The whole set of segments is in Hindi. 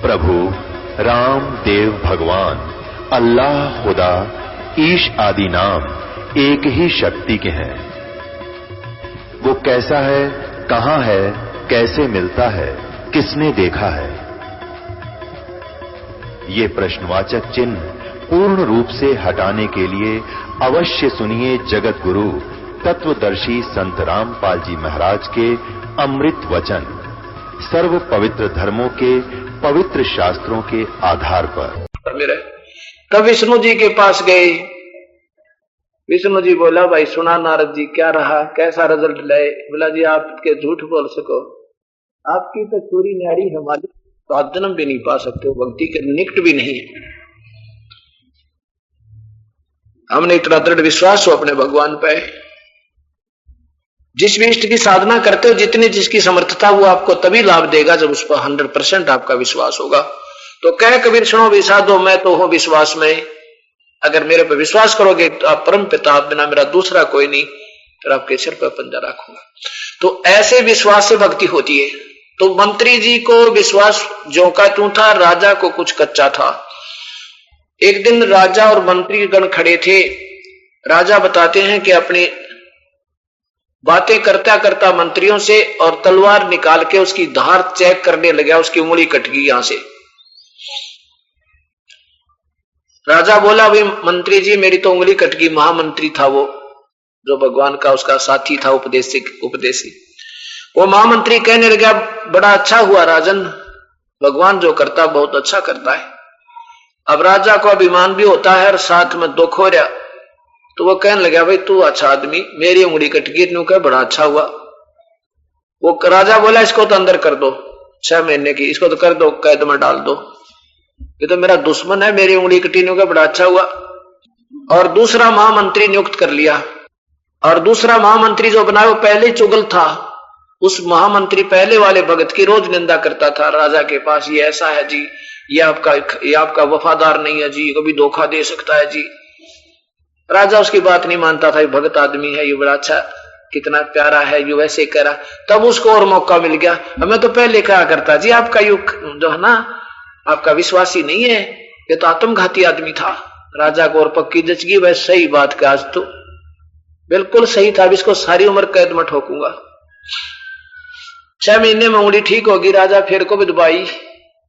प्रभु राम देव भगवान अल्लाह खुदा ईश आदि नाम एक ही शक्ति के हैं। वो कैसा है, कहां है, कैसे मिलता है, किसने देखा है? ये प्रश्नवाचक चिन्ह पूर्ण रूप से हटाने के लिए अवश्य सुनिए जगत गुरु तत्वदर्शी संत रामपाल जी महाराज के अमृत वचन, सर्व पवित्र धर्मों के पवित्र शास्त्रों के आधार पर। तब विष्णु जी के पास गए। विष्णु जी बोला, भाई सुना नारद जी, क्या रहा, कैसा रिजल्ट लाए? बोला जी आप के झूठ बोल सको, आपकी तो चोरी न्यारी हमारी तो आप जन्म भी नहीं पा सकते हो, भक्ति के निकट भी नहीं है। हमने इतना दृढ़ विश्वास हो अपने भगवान पे। जिस भी इष्ट की साधना करते हो, जितनी जिसकी समर्थता, वो आपको तभी लाभ देगा जब उस पर 100% आपका विश्वास होगा। तो कह कबीर सुनो विषादो, मैं तो हूं विश्वास में। अगर मेरे पे विश्वास करोगे तो आप परम पिता, आप बिना मेरा दूसरा कोई नहीं, फिर आपके सिर पर पंजा रखूंगा। तो ऐसे विश्वास से भक्ति होती है। तो मंत्री जी को विश्वास जो का त्यों था, राजा को कुछ कच्चा था। एक दिन राजा और मंत्री गण खड़े थे। राजा बताते हैं कि अपनी बातें करता करता मंत्रियों से और तलवार निकाल के उसकी धार चेक करने लगा, उसकी उंगली कट गई यहां से। राजा बोला, भाई मंत्री जी मेरी तो उंगली कट गई। महामंत्री था वो, जो भगवान का उसका साथी था, उपदेशी। वो महामंत्री कहने लगा, बड़ा अच्छा हुआ राजन, भगवान जो करता बहुत अच्छा करता है। अब राजा को अभिमान भी होता है और साथ में दुख हो रहा, तो वो कहने लगा, भाई तू अच्छा आदमी, मेरी उंगली कट गई, तू कह बड़ा अच्छा हुआ। वो राजा बोला, इसको तो अंदर कर दो 6 महीने की, इसको तो कर दो, कैद में डाल दो, ये तो मेरा दुश्मन है, मेरी उंगली कटी, न्यू का बड़ा अच्छा हुआ। और दूसरा महामंत्री नियुक्त कर लिया। और दूसरा महामंत्री जो बना वो पहले चुगल था। उस महामंत्री पहले वाले भगत की रोज निंदा करता था राजा के पास, ये ऐसा है जी, ये आपका वफादार नहीं है जी, कभी धोखा दे सकता है जी। राजा उसकी बात नहीं मानता था, ये भगत आदमी है, ये बड़ा अच्छा, कितना प्यारा है, ये वैसे कह रहा। तब उसको और मौका मिल गया। हमें तो पहले कहा करता जी, आपका युग जो है ना, आपका विश्वासी नहीं है, ये तो आत्मघाती आदमी था। राजा को और पक्की जच गई, वह सही बात का, आज तो बिल्कुल सही था, इसको सारी उम्र कैद में ठोकूंगा। 6 महीने में उंगली ठीक होगी। राजा फिर को विदवाई,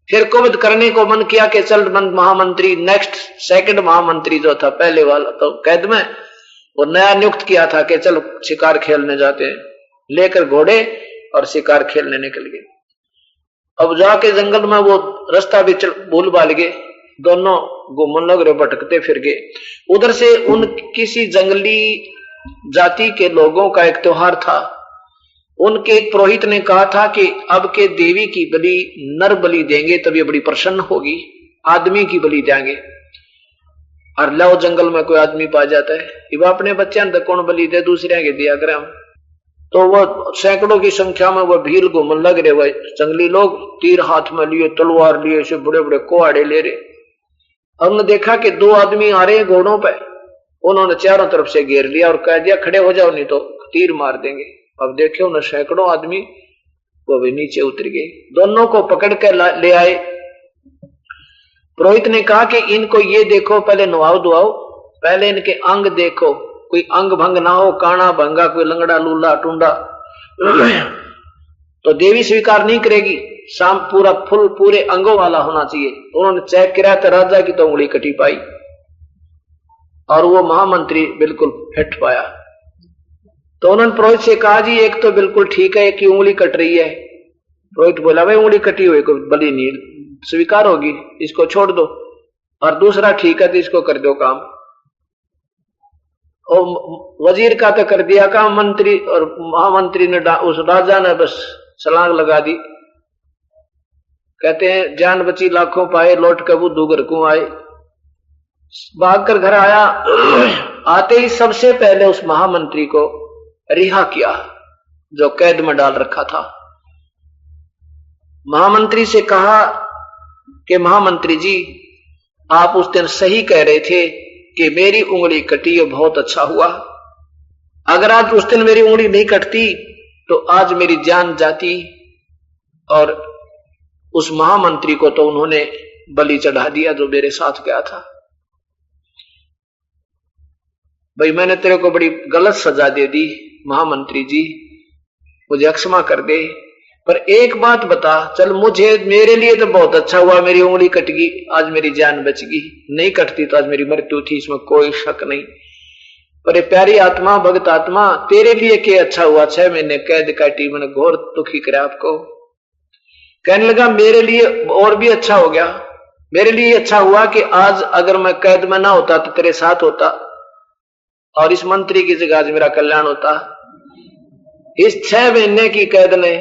फिर कोविद करने को मन किया कि चल महामंत्री नेक्स्ट सेकंड महामंत्री जो था पहले वाला तो कैद में, वो नया नियुक्त किया था कि चल शिकार खेलने जाते हैं। लेकर घोड़े और शिकार खेलने निकल गए। अब जाके जंगल में वो रास्ता भी भूल भाल गए, दोनों घूमने लग रहे, भटकते फिर गए। उधर से उन किसी जंगली जाति के लोगों का एक त्योहार था। उनके एक पुरोहित ने कहा था कि अब के देवी की बलि नर बलि देंगे तब ये बड़ी प्रसन्न होगी, आदमी की बलि देंगे। और लो जंगल में कोई आदमी पा जाता है, वो अपने बच्चे तो कौन बलि दे, दूसरे के दिया करे हम। तो वो सैकड़ों की संख्या में वो भीड़ घूमने लग रहे, वह जंगली लोग तीर हाथ में लिए, तलवार लिए, ऐसे बड़े बड़े कुहाड़े ले रहे। और उन्होंने देखा कि 2 आदमी आ रहे हैं घोड़ों पे। उन्होंने चारों तरफ से घेर लिया और कह दिया, खड़े हो जाओ नहीं तो तीर मार देंगे। अब देखे उन्हें सैकड़ों आदमी, वो भी नीचे उतर गए। दोनों को पकड़ कर ले आए। पुरोहित ने कहा कि इनको ये देखो, पहले नवाओ धुआओ, पहले इनके अंग देखो, कोई अंग भंग ना हो, काना भंगा, कोई लंगड़ा लूला टूंडा। तो देवी स्वीकार नहीं करेगी, शाम पूरा फुल पूरे अंगों वाला होना चाहिए। उन्होंने चेक किया तो राजा की तो उंगली कटी पाई और वो महामंत्री बिल्कुल फिट पाया। तो उन्होंने पुरोहित से कहा, जी एक तो बिल्कुल ठीक है, एक की उंगली कट रही है। पुरोहित बोला, भाई उंगली कटी हुई को बलि नहीं स्वीकार होगी, इसको छोड़ दो। और दूसरा ठीक है तो इसको कर दो काम। और वजीर का तो कर दिया काम, मंत्री और महामंत्री ने उस राजा ने बस छलांग लगा दी। कहते हैं जान बची लाखों पाए, लौट कबू दूगर को आए। भागकर घर आया। आते ही सबसे पहले उस महामंत्री को रिहा किया जो कैद में डाल रखा था। महामंत्री से कहा कि महामंत्री जी, आप उस दिन सही कह रहे थे कि मेरी उंगली कटी, ये बहुत अच्छा हुआ। अगर आज उस दिन मेरी उंगली नहीं कटती तो आज मेरी जान जाती और उस महामंत्री को तो उन्होंने बलि चढ़ा दिया जो मेरे साथ गया था। भाई मैंने तेरे को बड़ी गलत सजा दे दी महामंत्री जी, मुझे क्षमा कर दे, पर एक बात बता, चल मुझे मेरे लिए तो बहुत अच्छा हुआ, मेरी उंगली कट गई, आज मेरी जान बच गई, नहीं कटती तो आज मेरी मृत्यु थी, इसमें कोई शक नहीं। पर प्यारी आत्मा, भगत आत्मा, तेरे लिए क्या अच्छा हुआ, 6 महीने कैद काटी, मैंने घोर दुखी करे आपको। कहने लगा मेरे लिए और भी अच्छा हो गया, मेरे लिए अच्छा हुआ कि आज अगर मैं कैद में ना होता तो तेरे साथ होता और इस मंत्री की जगह आज मेरा कल्याण होता। इस 6 महीने की कैद ने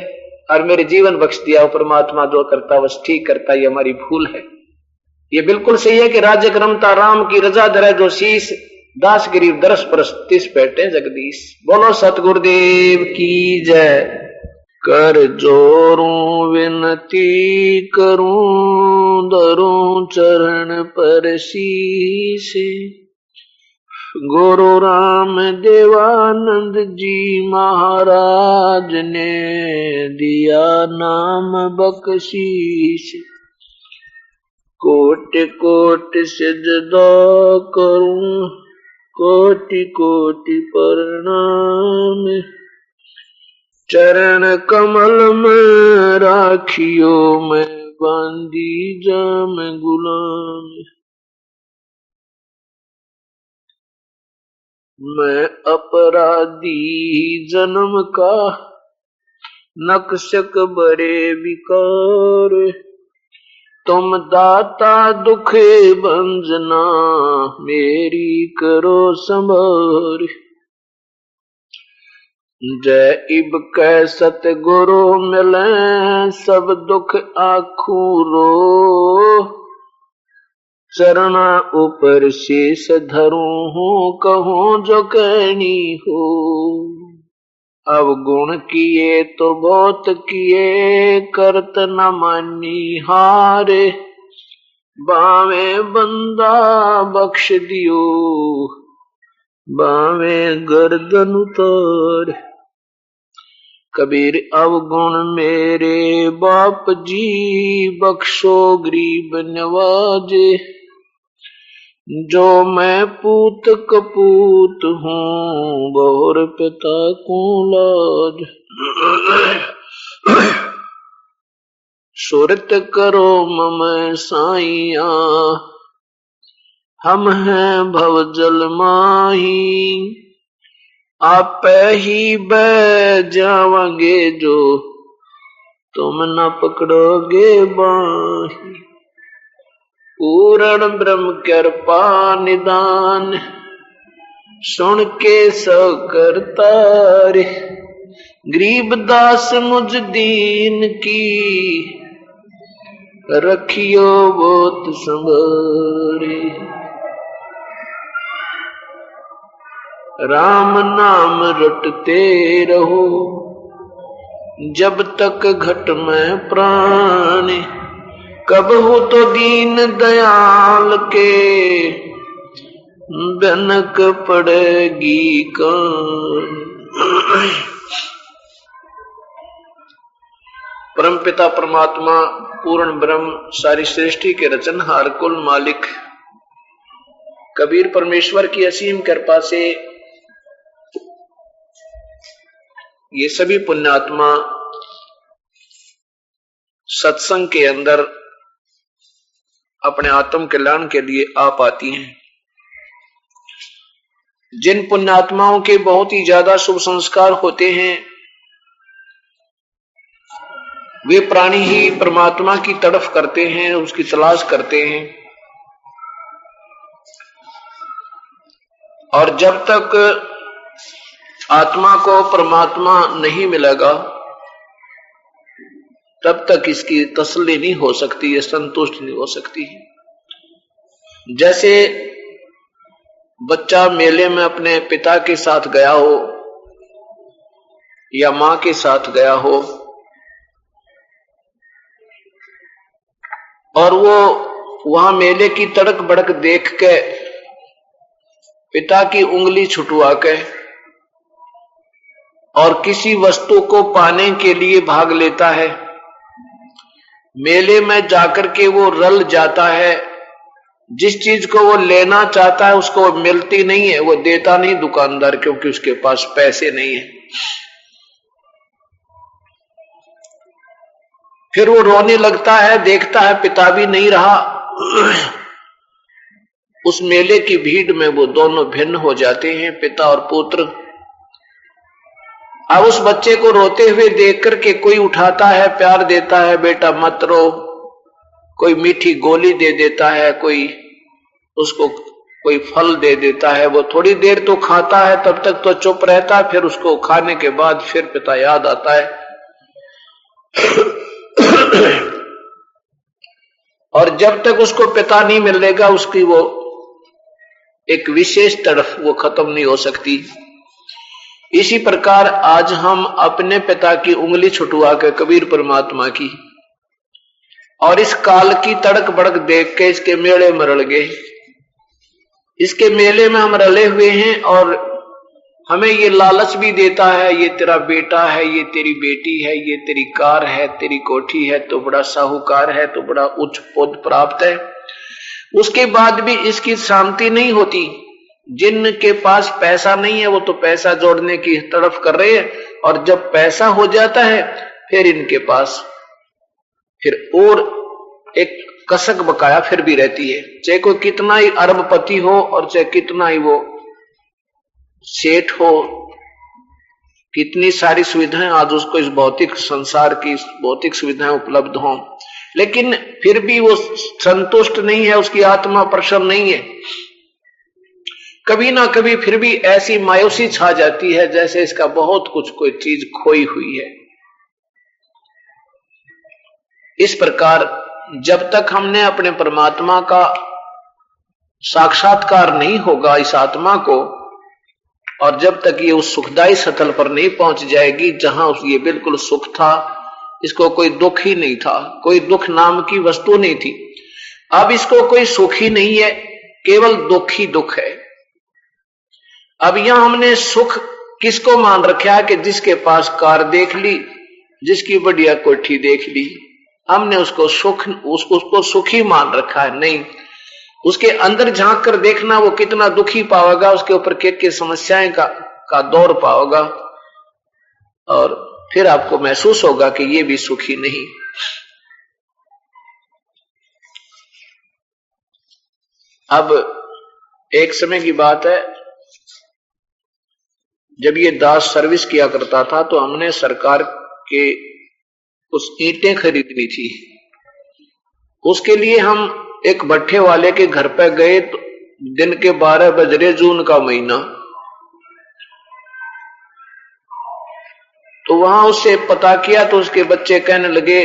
और मेरे जीवन बख्श दिया। परमात्मा जो करता बस ठीक करता, ये हमारी भूल है। ये बिल्कुल सही है कि राज्य क्रमता राम की रजा धरे जो शीश, दास गरीब दरस परस तिस बैठे जगदीश। बोलो सतगुरुदेव की जय। कर जोरूं विनती करूं, धरूं चरण पर शीश, गुरु राम देवानंद जी महाराज ने दिया नाम बख्शीश। कोटि कोटि सिजदा करूं, कोटि कोटि प्रणाम, चरण कमल में राखियो मैं बांधी जाम गुलाम। मैं अपराधी जन्म का, नक्शक बड़े विकार, तुम दाता दुखे भंजना, मेरी करो संभार। जय इब कै सतगुरु मिले, सब दुख आखू रो, चरणा ऊपर शीश धरूं हूँ, कहूँ जो कहनी हो। अवगुण किए तो बहुत किए, करत न मानी हारे, बावे बंदा बख्श दियो, बावे गर्दन उतार। कबीर अवगुण मेरे बाप जी, बख्शो गरीब नवाजे, जो मैं पूत कपूत हूँ, बहुर पिता को लाज। सुरत करो मम साइया, हम हैं भवजल माही, आप ही बह जावांगे जो, तुम न पकड़ोगे बाही। पूर्ण ब्रह्म कृपा निदान, सुन के सो करता रे, गरीब दास मुझ दीन की, रखियो बहुत संभारे। राम नाम रटते रहो, जब तक घट में प्राण, कब हो तो दीन दयाल के, बनक पड़ेगी कान। परमपिता परमात्मा पूर्ण ब्रह्म, सारी सृष्टि के रचनहार, कुल मालिक कबीर परमेश्वर की असीम कृपा से ये सभी पुण्यात्मा सत्संग के अंदर अपने आत्म कल्याण के लिए आ पाती हैं। जिन पुण्यात्माओं के बहुत ही ज्यादा शुभ संस्कार होते हैं, वे प्राणी ही परमात्मा की तड़फ करते हैं, उसकी तलाश करते हैं। और जब तक आत्मा को परमात्मा नहीं मिलेगा, तब तक इसकी तसल्ली नहीं हो सकती, ये संतुष्ट नहीं हो सकती। जैसे बच्चा मेले में अपने पिता के साथ गया हो या मां के साथ गया हो, और वो वहां मेले की तड़क भड़क देख के पिता की उंगली छुटवा के और किसी वस्तु को पाने के लिए भाग लेता है, मेले में जाकर के वो रल जाता है, जिस चीज को वो लेना चाहता है उसको मिलती नहीं है, वो देता नहीं दुकानदार, क्योंकि उसके पास पैसे नहीं है। फिर वो रोने लगता है, देखता है पिता भी नहीं रहा। उस मेले की भीड़ में वो दोनों भिन्न हो जाते हैं, पिता और पुत्र। अब उस बच्चे को रोते हुए देख करके कोई उठाता है, प्यार देता है, बेटा मत रो, कोई मीठी गोली दे देता है, कोई उसको कोई फल दे देता है। वो थोड़ी देर तो खाता है, तब तक तो चुप रहता है, फिर उसको खाने के बाद फिर पिता याद आता है। और जब तक उसको पिता नहीं मिलेगा उसकी वो एक विशेष तड़फ वो खत्म नहीं हो सकती। इसी प्रकार आज हम अपने पिता की उंगली छुटवा के कबीर परमात्मा की और इस काल की तड़क बड़क देख के इसके मेले में रल गए। इसके मेले में हम रले हुए हैं और हमें ये लालच भी देता है, ये तेरा बेटा है, ये तेरी बेटी है, ये तेरी कार है, तेरी कोठी है, तो बड़ा साहूकार है, तो बड़ा उच्च पद प्राप्त है। उसके बाद भी इसकी शांति नहीं होती। जिनके पास पैसा नहीं है वो तो पैसा जोड़ने की तड़फ कर रहे हैं, और जब पैसा हो जाता है फिर इनके पास फिर और एक कसक बकाया फिर भी रहती है। चाहे कोई कितना ही अरबपति हो और चाहे कितना ही वो सेठ हो, कितनी सारी सुविधाएं आज उसको इस भौतिक संसार की भौतिक सुविधाएं उपलब्ध हों, लेकिन फिर भी वो संतुष्ट नहीं है, उसकी आत्मा प्रसन्न नहीं है। कभी ना कभी फिर भी ऐसी मायूसी छा जाती है जैसे इसका बहुत कुछ कोई चीज खोई हुई है। इस प्रकार जब तक हमने अपने परमात्मा का साक्षात्कार नहीं होगा इस आत्मा को, और जब तक ये उस सुखदायी सतल पर नहीं पहुंच जाएगी जहां ये बिल्कुल सुख था, इसको कोई दुख ही नहीं था, कोई दुख नाम की वस्तु नहीं थी। अब इसको कोई सुख ही नहीं है, केवल दुख ही दुख है। अब यहां हमने सुख किसको मान रखा है कि जिसके पास कार देख ली, जिसकी बढ़िया कोठी देख ली, हमने उसको सुख उसको सुखी मान रखा है। नहीं, उसके अंदर झांक कर देखना वो कितना दुखी पाओगा, उसके ऊपर क्या समस्याएं का दौर पाओगा, और फिर आपको महसूस होगा कि ये भी सुखी नहीं। अब एक समय की बात है, जब ये दास सर्विस किया करता था तो हमने सरकार के कुछ ईंटें खरीदनी थी। उसके लिए हम एक भट्ठे वाले के घर पे गए तो दिन के 12 बज रहे, जून का महीना। तो वहां उससे पता किया तो उसके बच्चे कहने लगे,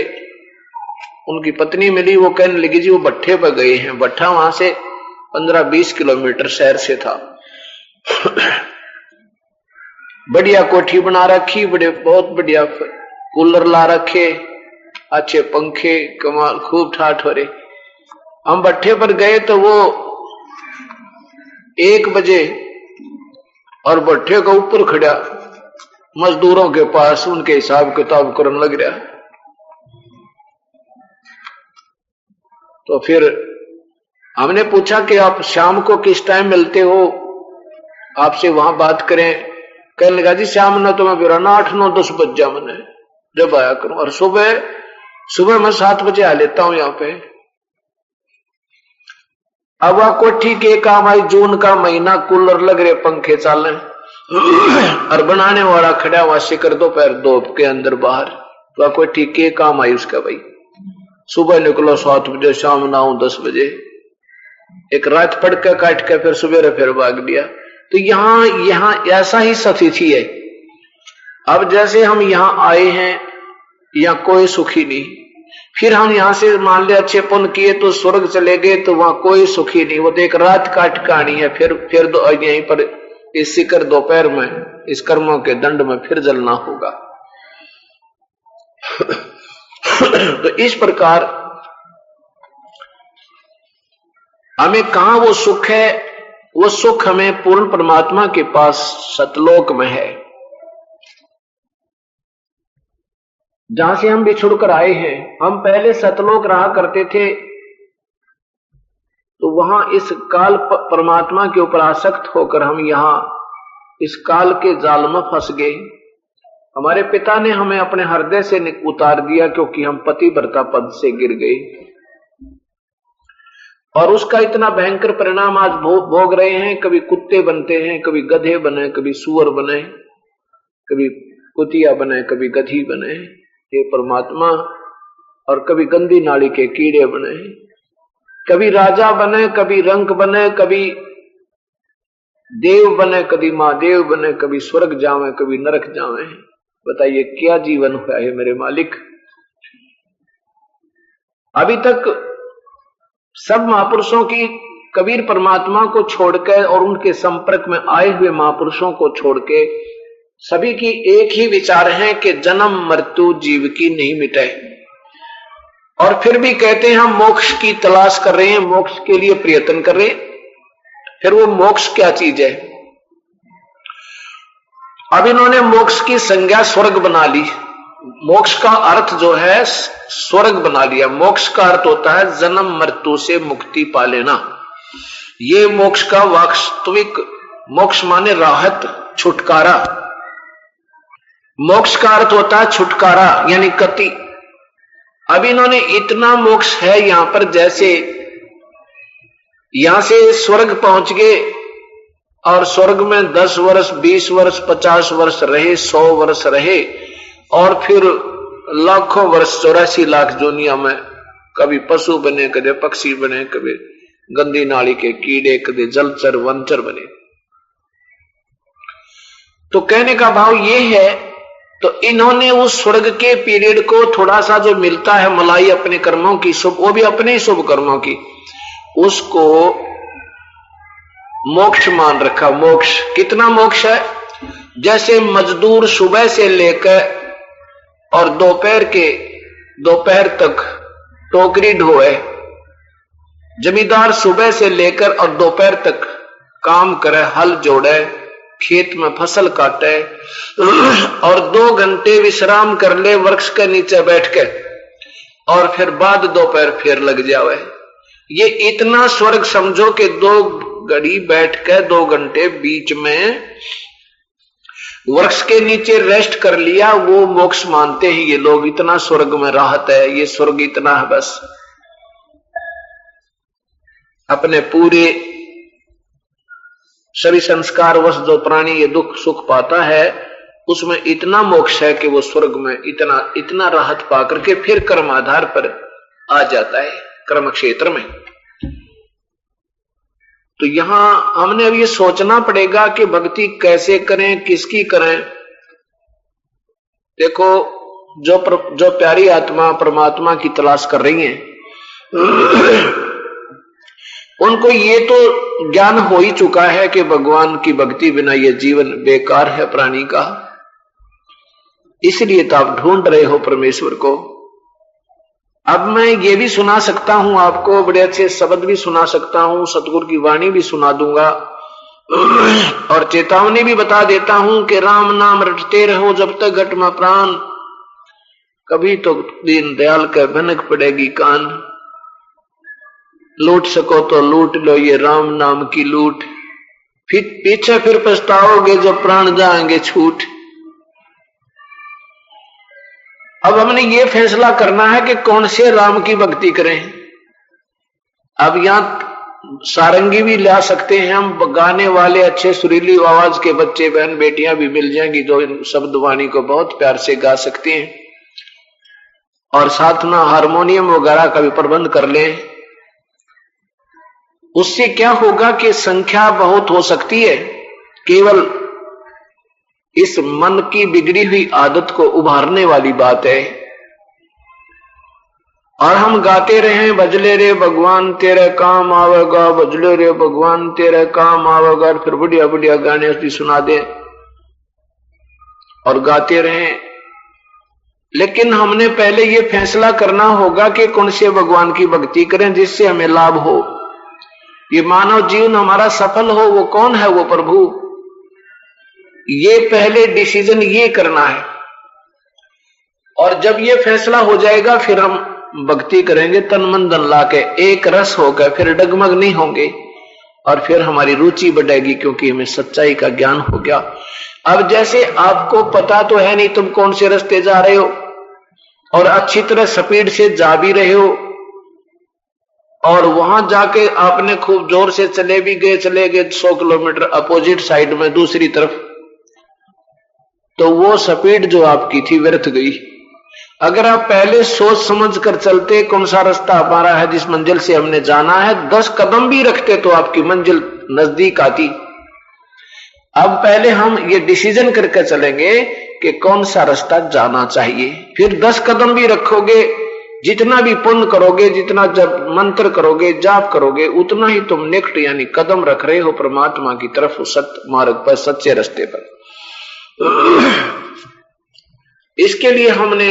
उनकी पत्नी मिली, वो कहने लगी जी वो भट्ठे पे गए हैं। भट्ठा वहां से 15-20 किलोमीटर शहर से था। बढ़िया कोठी बना रखी, बहुत बढ़िया कूलर ला रखे, अच्छे पंखे, कमाल, खूब ठाठ हो रहे। हम भट्ठे पर गए तो वो 1 बजे और भट्ठे का ऊपर खड़ा मजदूरों के पास उनके हिसाब किताब करने लग रहा। तो फिर हमने पूछा कि आप शाम को किस टाइम मिलते हो, आपसे वहां बात करें। कहने लगा जी शाम न तो मैं फिर 8, 9, 10 बज जा मैंने जब आया करूं, और सुबह मैं 7 बजे आ लेता हूं यहाँ पे। अब वह कोठी के काम आई, जून का महीना, कूलर लग रहे, पंखे चल रहे, और बनाने वाला खड़ा हुआ शिकर दोपहर 2 के अंदर बाहर। वह कोठी के काम आई उसका भाई। सुबह निकलो 7 बजे, शाम 9, 10 बजे, एक रात पढ़ के काट के फिर सुबह फिर भाग लिया। तो यहाँ ऐसा ही स्थिति है। अब जैसे हम यहाँ आए हैं, यहाँ कोई सुखी नहीं, फिर हम यहां से मान ले अच्छे पुण्य किए तो स्वर्ग चले गए, तो वहां कोई सुखी नहीं। वो तो एक रात काट कहानी है, फिर यहीं पर इस शिकर दोपहर में इस कर्मों के दंड में फिर जलना होगा। तो इस प्रकार हमें कहां वो सुख है, वो सुख हमें पूर्ण परमात्मा के पास सतलोक में है। जहां से हम बिछुड़ कर आए हैं। हम पहले सतलोक रहा करते थे, तो वहां इस काल परमात्मा के ऊपर आसक्त होकर हम यहां इस काल के जाल में फंस गए। हमारे पिता ने हमें अपने हृदय से उतार दिया, क्योंकि हम पतिव्रता पद से गिर गए, और उसका इतना भयंकर परिणाम आज भोग रहे हैं। कभी कुत्ते बनते हैं, कभी गधे बने, कभी सुअर बने, कभी कुतिया बने, कभी गधी बने, ये परमात्मा, और कभी गंदी नाली के कीड़े बने, कभी राजा बने, कभी रंक बने, कभी देव बने, कभी महादेव बने, कभी स्वर्ग जावे, कभी नरक जावे। बताइए क्या जीवन हुआ है मेरे मालिक। अभी तक सब महापुरुषों की, कबीर परमात्मा को छोड़कर और उनके संपर्क में आए हुए महापुरुषों को छोड़ के सभी की एक ही विचार है कि जन्म मृत्यु जीव की नहीं मिटे, और फिर भी कहते हैं हम मोक्ष की तलाश कर रहे हैं, मोक्ष के लिए प्रयत्न कर रहे हैं। फिर वो मोक्ष क्या चीज है? अब इन्होंने मोक्ष की संज्ञा स्वर्ग बना ली। मोक्ष का अर्थ जो है स्वर्ग बना लिया। मोक्ष का अर्थ होता है जन्म मृत्यु से मुक्ति पा लेना। ये मोक्ष का वास्तविक, मोक्ष माने राहत, छुटकारा। मोक्ष का अर्थ होता है छुटकारा यानी गति। अब इन्होंने इतना मोक्ष है यहां पर, जैसे यहां से स्वर्ग पहुंच गए और स्वर्ग में 10 वर्ष 20 वर्ष 50 वर्ष रहे, 100 वर्ष रहे, और फिर लाखों वर्ष 84 लाख दुनिया में कभी पशु बने, कभी पक्षी बने, कभी गंदी नाली के कीड़े, कभी जलचर वनचर बने। तो कहने का भाव ये है, तो इन्होंने उस स्वर्ग के पीरियड को थोड़ा सा जो मिलता है मलाई अपने कर्मों की, शुभ, वो भी अपने ही शुभ कर्मों की, उसको मोक्ष मान रखा। मोक्ष कितना मोक्ष है? जैसे मजदूर सुबह से लेकर और दोपहर तक टोकरी ढोए, जमींदार सुबह से लेकर और दोपहर तक काम करे, हल जोड़े, खेत में फसल काटे और 2 घंटे विश्राम कर ले वृक्ष के नीचे बैठ के, और फिर बाद दोपहर फिर लग जावे। ये इतना स्वर्ग समझो कि 2 घड़ी बैठ के 2 घंटे बीच में वृक्ष के नीचे रेस्ट कर लिया, वो मोक्ष मानते हैं ये लोग। इतना स्वर्ग में राहत है, ये स्वर्ग इतना है बस। अपने पूरे सभी संस्कार वश जो प्राणी ये दुख सुख पाता है, उसमें इतना मोक्ष है कि वो स्वर्ग में इतना राहत पाकर के फिर कर्म आधार पर आ जाता है, कर्म क्षेत्र में। तो यहां हमने अब ये सोचना पड़ेगा कि भक्ति कैसे करें, किसकी करें। देखो, जो प्यारी आत्मा परमात्मा की तलाश कर रही हैं, उनको ये तो ज्ञान हो ही चुका है कि भगवान की भक्ति बिना ये जीवन बेकार है प्राणी का। इसलिए तो आप ढूंढ रहे हो परमेश्वर को। अब मैं ये भी सुना सकता हूं आपको, बड़े अच्छे शब्द भी सुना सकता हूं, सतगुरु की वाणी भी सुना दूंगा, और चेतावनी भी बता देता हूं कि राम नाम रटते रहो जब तक घट में प्राण, कभी तो दीन दयाल का भनक पड़ेगी कान। लूट सको तो लूट लो ये राम नाम की लूट, फिर पीछे फिर पछताओगे जब प्राण जाएंगे छूट। अब हमने ये फैसला करना है कि कौन से राम की भक्ति करें। अब यहां सारंगी भी ला सकते हैं हम, गाने वाले अच्छे सुरीली आवाज के बच्चे बहन बेटियां भी मिल जाएंगी जो इन शब्द वाणी को बहुत प्यार से गा सकते हैं, और साथ में हारमोनियम वगैरह का भी प्रबंध कर लें। उससे क्या होगा कि संख्या बहुत हो सकती है, केवल इस मन की बिगड़ी हुई आदत को उभारने वाली बात है। और हम गाते रहे भजले रे भगवान तेरे काम आवेगा, भजले रे भगवान तेरे काम आवेगा, फिर बढ़िया बढ़िया गाने भी सुना दे और गाते रहे। लेकिन हमने पहले ये फैसला करना होगा कि कौन से भगवान की भक्ति करें जिससे हमें लाभ हो, ये मानव जीवन हमारा सफल हो। वो कौन है? वो प्रभु। ये पहले डिसीजन ये करना है। और जब ये फैसला हो जाएगा फिर हम भक्ति करेंगे तन मन धन ला के, एक रस होकर, फिर डगमग नहीं होंगे और फिर हमारी रुचि बढ़ेगी क्योंकि हमें सच्चाई का ज्ञान हो गया। अब जैसे आपको पता तो है नहीं तुम कौन से रास्ते जा रहे हो और अच्छी तरह स्पीड से जा भी रहे हो और वहां जाके आपने खूब जोर से चले गए 100 किलोमीटर अपोजिट साइड में दूसरी तरफ, तो वो स्पीड जो आपकी थी व्यर्थ गई। अगर आप पहले सोच समझ कर चलते कौन सा रास्ता हमारा है जिस मंजिल से हमने जाना है, 10 कदम भी रखते तो आपकी मंजिल नजदीक आती। अब पहले हम ये डिसीजन करके चलेंगे कि कौन सा रास्ता जाना चाहिए, फिर 10 कदम भी रखोगे, जितना भी पुण्य करोगे, जितना जब मंत्र करोगे, जाप करोगे, उतना ही तुम नेक्स्ट यानी कदम रख रहे हो परमात्मा की तरफ, सत्य मार्ग पर, सच्चे रास्ते पर। इसके लिए हमने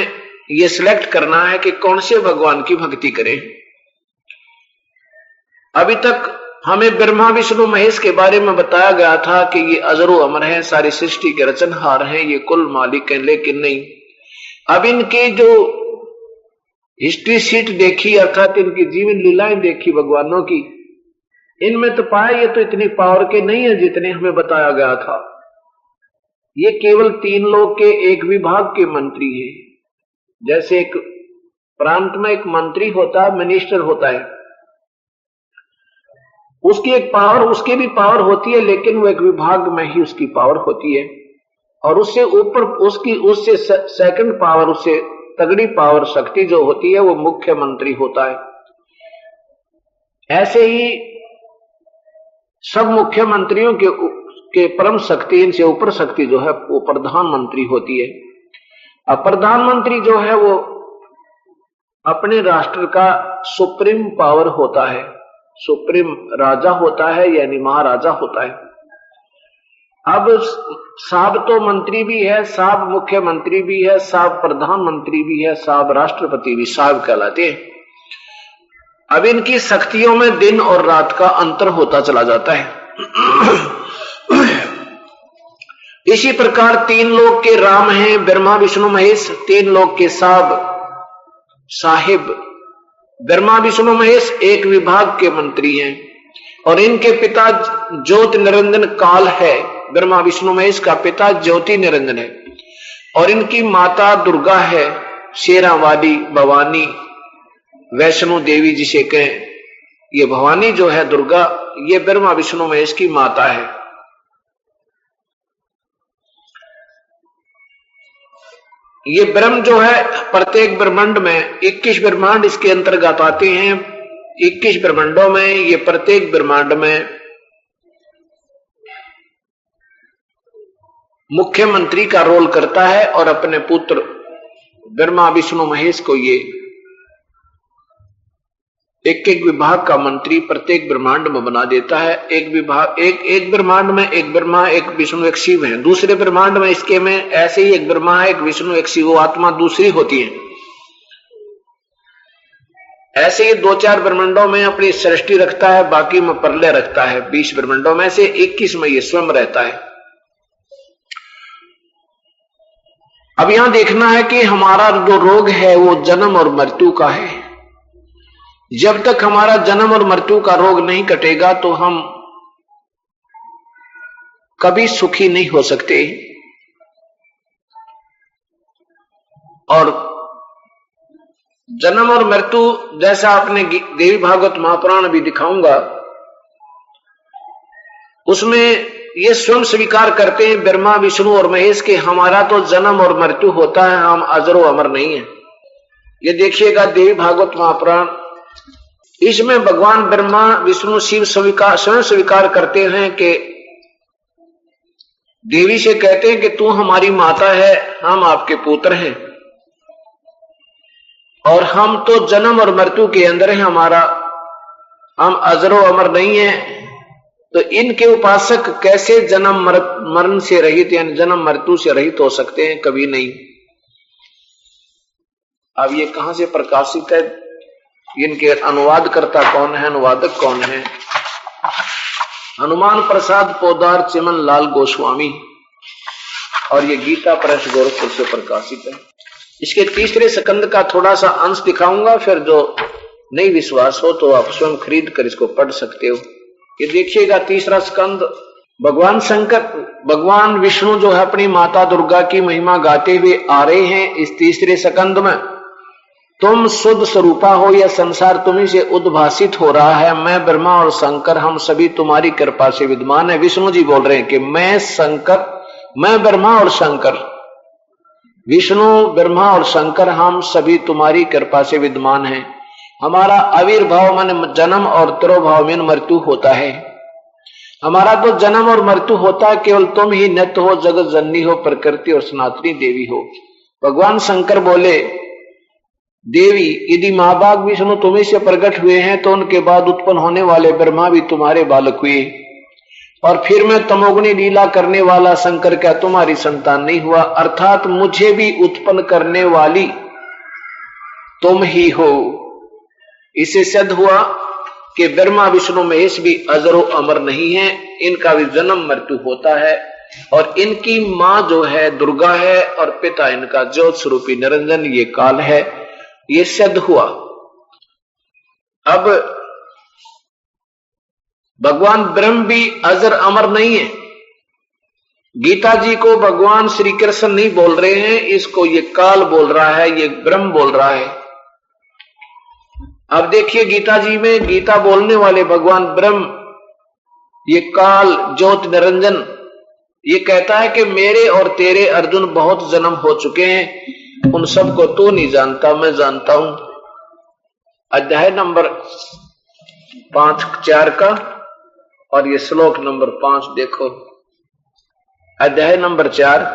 ये सिलेक्ट करना है कि कौन से भगवान की भक्ति करें। अभी तक हमें ब्रह्मा विष्णु महेश के बारे में बताया गया था कि ये अजरो अमर हैं, सारी सृष्टि के रचनहार हैं, ये कुल मालिक हैं, लेकिन नहीं, अब इनकी जो हिस्ट्री शीट देखी अर्थात इनकी जीवन लीलाएं देखी भगवानों की, इनमें तो पाया ये तो इतनी पावर के नहीं है जितने हमें बताया गया था। ये केवल 3 लोग के एक विभाग के मंत्री है। जैसे एक प्रांत में एक मंत्री होता है, मिनिस्टर होता है, उसकी एक पावर, उसकी भी पावर होती है, लेकिन वो एक विभाग में ही उसकी पावर होती है और उससे ऊपर उससे सेकंड पावर, उससे तगड़ी पावर शक्ति जो होती है वो मुख्यमंत्री होता है। ऐसे ही सब मुख्यमंत्रियों के परम शक्ति, इनसे ऊपर शक्ति जो है वो प्रधानमंत्री होती है। अब प्रधानमंत्री जो है वो अपने राष्ट्र का सुप्रीम पावर होता है, सुप्रीम राजा होता है यानी महाराजा होता है। अब साहब तो मंत्री भी है, साहब मुख्यमंत्री भी है, साहब प्रधानमंत्री भी है, साहब राष्ट्रपति भी, साहब कहलाते हैं। अब इनकी शक्तियों में दिन और रात का अंतर होता चला जाता है। इसी प्रकार 3 लोग के राम हैं ब्रह्मा विष्णु महेश, 3 लोग के साहिब ब्रह्मा विष्णु महेश एक विभाग के मंत्री हैं और इनके पिता ज्योति निरंजन काल है। ब्रह्मा विष्णु महेश का पिता ज्योति निरंजन है और इनकी माता दुर्गा है, शेरावाली भवानी, वैष्णो देवी जिसे कहें। ये भवानी जो है दुर्गा, ये ब्रह्मा विष्णु महेश की माता है। ये ब्रह्म जो है प्रत्येक ब्रह्मांड में 21 ब्रह्मांड इसके अंतर्गत आते हैं। 21 ब्रह्मांडों में ये प्रत्येक ब्रह्मांड में मुख्यमंत्री का रोल करता है और अपने पुत्र ब्रह्मा विष्णु महेश को ये एक विभाग का मंत्री प्रत्येक ब्रह्मांड में बना देता है। एक विभाग एक ब्रह्मांड में एक ब्रह्मा, एक विष्णु, एक शिव है। दूसरे ब्रह्मांड में इसके में ऐसे ही एक ब्रह्मा है, एक विष्णु, एक शिव, आत्मा दूसरी होती है। ऐसे ही 2-4 ब्रह्मांडों में अपनी सृष्टि रखता है, बाकी में प्रलय रखता है। 20 ब्रह्मांडों में से 21 में ये स्वयं रहता है। अब यहां देखना है कि हमारा जो रोग है वो जन्म और मृत्यु का है। जब तक हमारा जन्म और मृत्यु का रोग नहीं कटेगा तो हम कभी सुखी नहीं हो सकते। और जन्म और मृत्यु जैसा आपने देवी भागवत महापुराण भी दिखाऊंगा, उसमें ये स्वयं स्वीकार करते हैं ब्रह्मा विष्णु और महेश के हमारा तो जन्म और मृत्यु होता है, हम अजरो अमर नहीं है। ये देखिएगा देवी भागवत महापुराण, इसमें भगवान ब्रह्मा विष्णु शिव स्वयं स्वीकार करते हैं कि देवी से कहते हैं कि तू हमारी माता है, हम आपके पुत्र हैं और हम तो जन्म और मृत्यु के अंदर है, हम अजरो अमर नहीं है। तो इनके उपासक कैसे जन्म मरण से रहित यानी जन्म मृत्यु से रहित हो सकते हैं? कभी नहीं। अब ये कहां से प्रकाशित है? इनके अनुवादकर्ता कौन है, अनुवादक कौन है? हनुमान प्रसाद पोदार चिमन लाल गोस्वामी, और ये गीता प्रेस गोरखपुर से प्रकाशित है। इसके तीसरे स्कंद का थोड़ा सा अंश दिखाऊंगा, फिर जो नहीं विश्वास हो तो आप स्वयं खरीद कर इसको पढ़ सकते हो। ये देखिएगा तीसरा स्कंद, भगवान विष्णु जो है अपनी माता दुर्गा की महिमा गाते हुए आ रहे हैं इस तीसरे स्कंद में। तुम शुद्ध स्वरूपा हो, यह संसार तुम्ही से उद्भासित हो रहा है। मैं ब्रह्मा और शंकर हम सभी तुम्हारी कृपा से विद्यमान है। विष्णु जी बोल रहे हैं कि मैं ब्रह्मा और शंकर, विष्णु ब्रह्मा और शंकर हम सभी तुम्हारी कृपा से विद्यमान हैं। हमारा आविर्भाव मन जन्म और तिरोभाव में मृत्यु होता है। हमारा तो जन्म और मृत्यु होता है, केवल तुम ही नित्य हो, जगत जननी हो, प्रकृति और सनातनी देवी हो। भगवान शंकर बोले, देवी यदि माँ बाप विष्णु तुम्ही से प्रकट हुए हैं तो उनके बाद उत्पन्न होने वाले ब्रह्मा भी तुम्हारे बालक हुए, और फिर मैं तमोगुणी लीला करने वाला शंकर क्या तुम्हारी संतान नहीं हुआ? अर्थात मुझे भी उत्पन्न करने वाली तुम ही हो। इसे सिद्ध हुआ कि ब्रह्मा विष्णु महेश भी अजरो अमर नहीं है, इनका भी जन्म मृत्यु होता है, और इनकी मां जो है दुर्गा है और पिता इनका ज्योत स्वरूपी निरंजन, ये काल है। ये सिद्ध हुआ। अब भगवान ब्रह्म भी अजर अमर नहीं है। गीता जी को भगवान श्री कृष्ण नहीं बोल रहे हैं, इसको ये काल बोल रहा है, ये ब्रह्म बोल रहा है। अब देखिए गीता जी में गीता बोलने वाले भगवान ब्रह्म, ये काल ज्योत निरंजन, ये कहता है कि मेरे और तेरे अर्जुन बहुत जन्म हो चुके हैं, उन सबको तू नहीं जानता, मैं जानता हूं। अध्याय नंबर 5-4 का और ये श्लोक नंबर 5 देखो। अध्याय नंबर 4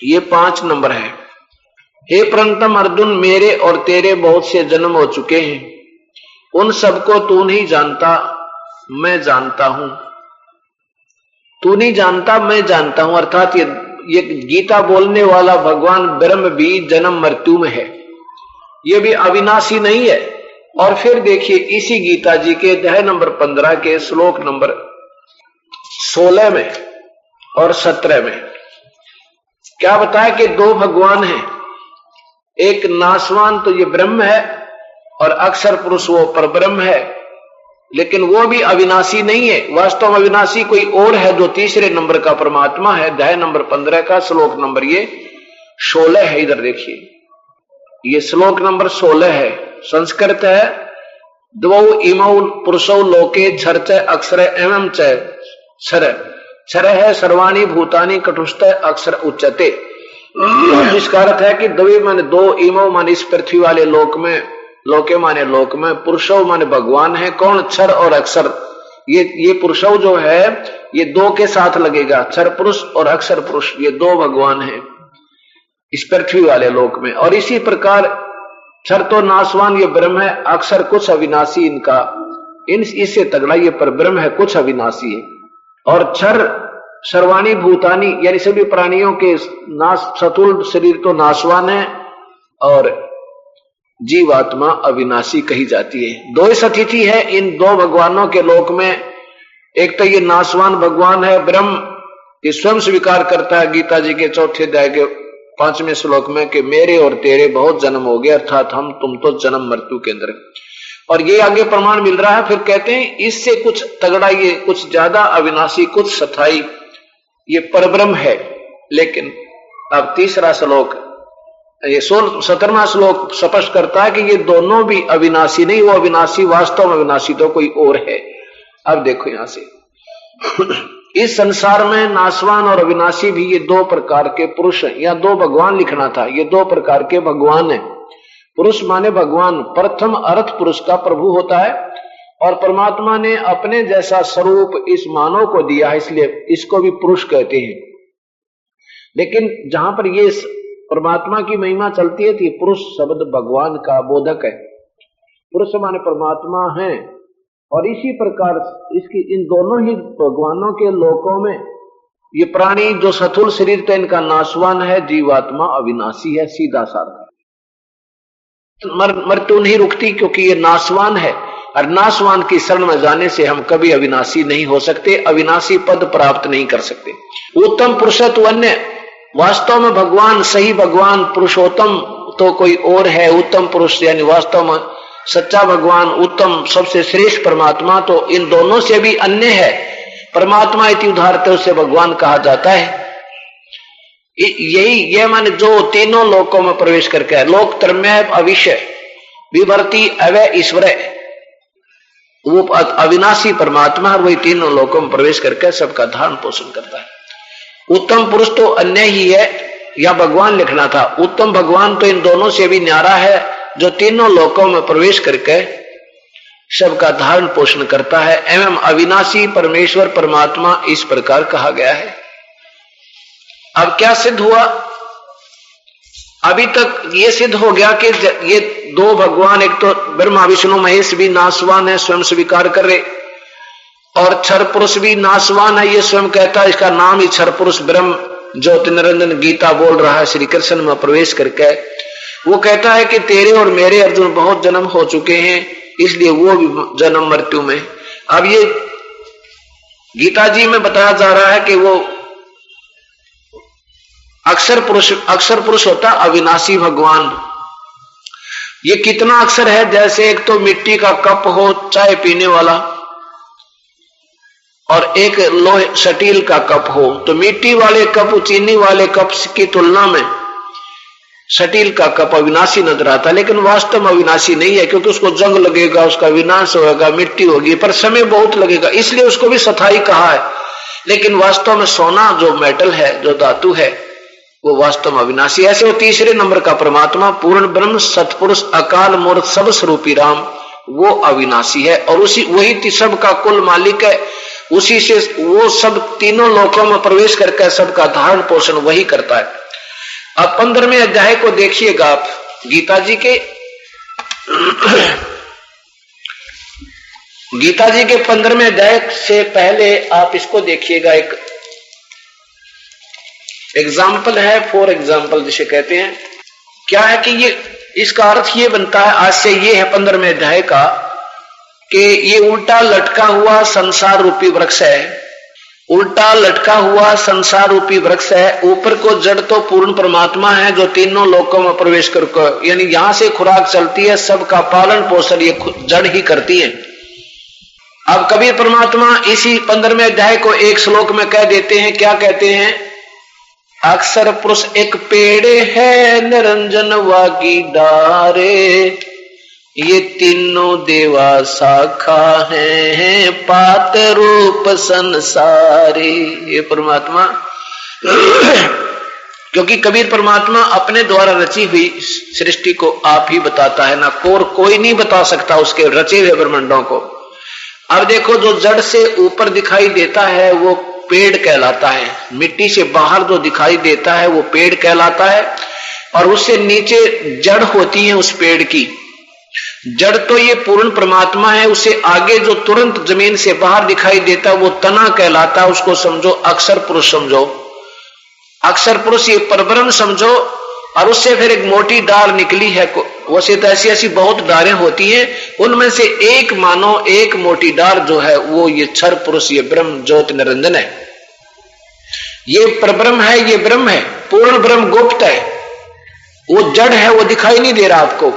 ये 5 नंबर है। हे प्रणतम अर्जुन, मेरे और तेरे बहुत से जन्म हो चुके हैं, उन सबको तू नहीं जानता, मैं जानता हूं। तू नहीं जानता, मैं जानता हूं, अर्थात ये गीता बोलने वाला भगवान ब्रह्म भी जन्म मृत्यु में है, ये भी अविनाशी नहीं है। और फिर देखिए इसी गीता जी के अध्याय नंबर 15 के श्लोक नंबर 16 में और 17 में क्या बताया कि 2 भगवान हैं, एक नाशवान तो ये ब्रह्म है और अक्षर पुरुष वो परब्रह्म है, लेकिन वो भी अविनाशी नहीं है। वास्तव में अविनाशी कोई और है जो तीसरे नंबर का परमात्मा है। अध्याय नंबर 15 का श्लोक नंबर ये 16 है। इधर देखिए ये श्लोक नंबर 16 है, संस्कृत है। द्वौ इमौ पुरुषौ लोके छर्च अक्षर एवं क्षर है सर्वाणी भूतानि कटुष्ट अक्षर उच्चते। इसका अर्थ है कि द्वि माने 2, इमौ माने इस पृथ्वी वाले लोक में, लोके माने लोक में, पुरुषों माने भगवान है। कौन? क्षर और अक्षर। ये पुरुषों जो है ये 2 के साथ लगेगा, क्षर पुरुष और अक्षर पुरुष, ये 2 भगवान हैं इस पृथ्वी वाले लोक में। और इसी प्रकार क्षर तो नाशवान ये ब्रह्म है, अक्षर कुछ अविनाशी इनका, इससे तगड़ा ये पर ब्रह्म है, कुछ अविनाशी है। और क्षर सर्वाणी भूतानी यानी सभी प्राणियों के नाश, सतुल शरीर तो नाशवान है और जीवात्मा अविनाशी कही जाती है। 2 अतिथि है इन 2 भगवानों के लोक में। एक तो ये नाशवान भगवान है ब्रह्म, ये स्वयं स्वीकार करता है गीता जी के 4थे अध्याय के 5वें श्लोक में कि मेरे और तेरे बहुत जन्म हो गए, अर्थात हम तुम तो जन्म मृत्यु के अंदर। और ये आगे प्रमाण मिल रहा है। फिर कहते हैं इससे कुछ तगड़ा, ये कुछ ज्यादा अविनाशी, कुछ स्थायी, ये परब्रह्म है। लेकिन अब तीसरा श्लोक, ये 17वां श्लोक स्पष्ट करता है कि ये दोनों भी अविनाशी नहीं, वो अविनाशी वास्तव में अविनाशी तो कोई और है। अब देखो यहां से इस संसार में नाशवान और अविनाशी भी ये 2 प्रकार के पुरुष हैं, या 2 भगवान लिखना था, ये 2 प्रकार के भगवान हैं। पुरुष माने भगवान, प्रथम अर्थ पुरुष का प्रभु होता है, और परमात्मा ने अपने जैसा स्वरूप इस मानव को दिया है, इसलिए इसको भी पुरुष कहते हैं। लेकिन जहां पर ये परमात्मा की महिमा चलती है तो ये पुरुष शब्द भगवान का बोधक है। पुरुष माने परमात्मा है। और इसी प्रकार इसकी इन दोनों ही भगवानों के लोकों में ये प्राणी जो सथुल शरीर तो इनका नाशवान है, जीवात्मा अविनाशी है। सीधा साधा मृत्यु नहीं रुकती क्योंकि ये नाशवान है, और नाशवान की शरण में जाने से हम कभी अविनाशी नहीं हो सकते, अविनाशी पद प्राप्त नहीं कर सकते। उत्तम पुरुषत्व अन्य, वास्तव में भगवान, सही भगवान पुरुषोत्तम तो कोई और है। उत्तम पुरुष यानी वास्तव में सच्चा भगवान, उत्तम सबसे श्रेष्ठ परमात्मा तो इन दोनों से भी अन्य है। परमात्मा इति उदाहरते उसे भगवान कहा जाता है। यही ये माने जो तीनों लोकों में प्रवेश करके है, लोक त्रयमेव अविश्य विभर्ति अवय ईश्वर, वो अविनाशी परमात्मा और वही तीनों लोकों में प्रवेश करके सबका धारण पोषण करता है। उत्तम पुरुष तो अन्य ही है या भगवान लिखना था। उत्तम भगवान तो इन दोनों से भी न्यारा है, जो तीनों लोकों में प्रवेश करके सबका धारण पोषण करता है एवं अविनाशी परमेश्वर परमात्मा इस प्रकार कहा गया है। अब क्या सिद्ध हुआ? अभी तक ये सिद्ध हो गया कि ये दो भगवान, एक तो ब्रह्मा विष्णु महेश भी नाशवान है, स्वयं स्वीकार कर रहे, और क्षर पुरुष भी नाशवान है, ये स्वयं कहता है। इसका नाम ही क्षर पुरुष ब्रह्म ज्योति निरंजन गीता बोल रहा है श्री कृष्ण में प्रवेश करके। वो कहता है कि तेरे और मेरे अर्जुन बहुत जन्म हो चुके हैं, इसलिए वो भी जन्म मृत्यु में। अब ये गीता जी में बताया जा रहा है कि वो अक्षर पुरुष होता अविनाशी भगवान। ये कितना अक्षर है? जैसे एक तो मिट्टी का कप हो चाय पीने वाला, और एक लोहे स्टील का कप हो, तो मिट्टी वाले कप चीनी वाले कप की तुलना में स्टील का कप अविनाशी नजर आता, लेकिन वास्तव में अविनाशी नहीं है, क्योंकि उसको जंग लगेगा, उसका विनाश होगा, मिट्टी होगी, पर समय बहुत लगेगा, इसलिए उसको भी स्थायी कहा है। लेकिन वास्तव में सोना जो मेटल है, जो धातु है, वो वास्तव में अविनाशी। ऐसे वो तीसरे नंबर का परमात्मा पूर्ण ब्रह्म सतपुरुष अकाल मूर्त सब स्वरूपी राम, वो अविनाशी है और उसी वही सब का कुल मालिक है। उसी से वो सब तीनों लोकों में प्रवेश करके सबका धारण पोषण वही करता है। अब 15वें अध्याय को देखिएगा आप गीता जी के गीता जी के 15वें अध्याय से पहले आप इसको देखिएगा। एक एग्जाम्पल है, फॉर एग्जाम्पल जिसे कहते हैं। क्या है कि ये इसका अर्थ ये बनता है आज से, ये है 15वें अध्याय का, कि ये उल्टा लटका हुआ संसार रूपी वृक्ष है। उल्टा लटका हुआ संसार रूपी वृक्ष है। ऊपर को जड़ तो पूर्ण परमात्मा है जो तीनों लोकों में प्रवेश कर, यानी यहां से खुराक चलती है, सबका पालन पोषण ये जड़ ही करती है। अब कबीर परमात्मा इसी 15वें अध्याय को एक श्लोक में कह देते हैं। क्या कहते हैं? अक्षर पुरुष एक पेड़ है, निरंजन वागी डारे, ये तीनों देवा शाखा हैं, पात रूप संसारे। ये परमात्मा क्योंकि कबीर परमात्मा अपने द्वारा रची हुई सृष्टि को आप ही बताता है, ना कोई नहीं बता सकता उसके रचे हुए ब्रह्मांडों को। अब देखो, जो जड़ से ऊपर दिखाई देता है वो पेड़ कहलाता है, मिट्टी से बाहर जो दिखाई देता है वो पेड़ कहलाता है, और उससे नीचे जड़ होती है उस पेड़ की। जड़ तो ये पूर्ण परमात्मा है, उससे आगे जो तुरंत जमीन से बाहर दिखाई देता वो तना कहलाता है। उसको समझो अक्षर पुरुष समझो, अक्षर पुरुष ये परब्रह्म समझो। और उससे फिर एक मोटी डाल निकली है, वैसे तो ऐसी ऐसी बहुत डालें होती हैं, उनमें से एक मानो एक मोटी डाल जो है वो ये क्षर पुरुष, ये ब्रह्म ज्योति निरंजन है। ये परब्रह्म है, ये ब्रह्म है, पूर्ण ब्रह्म गुप्त है, वो जड़ है, वो दिखाई नहीं दे रहा आपको।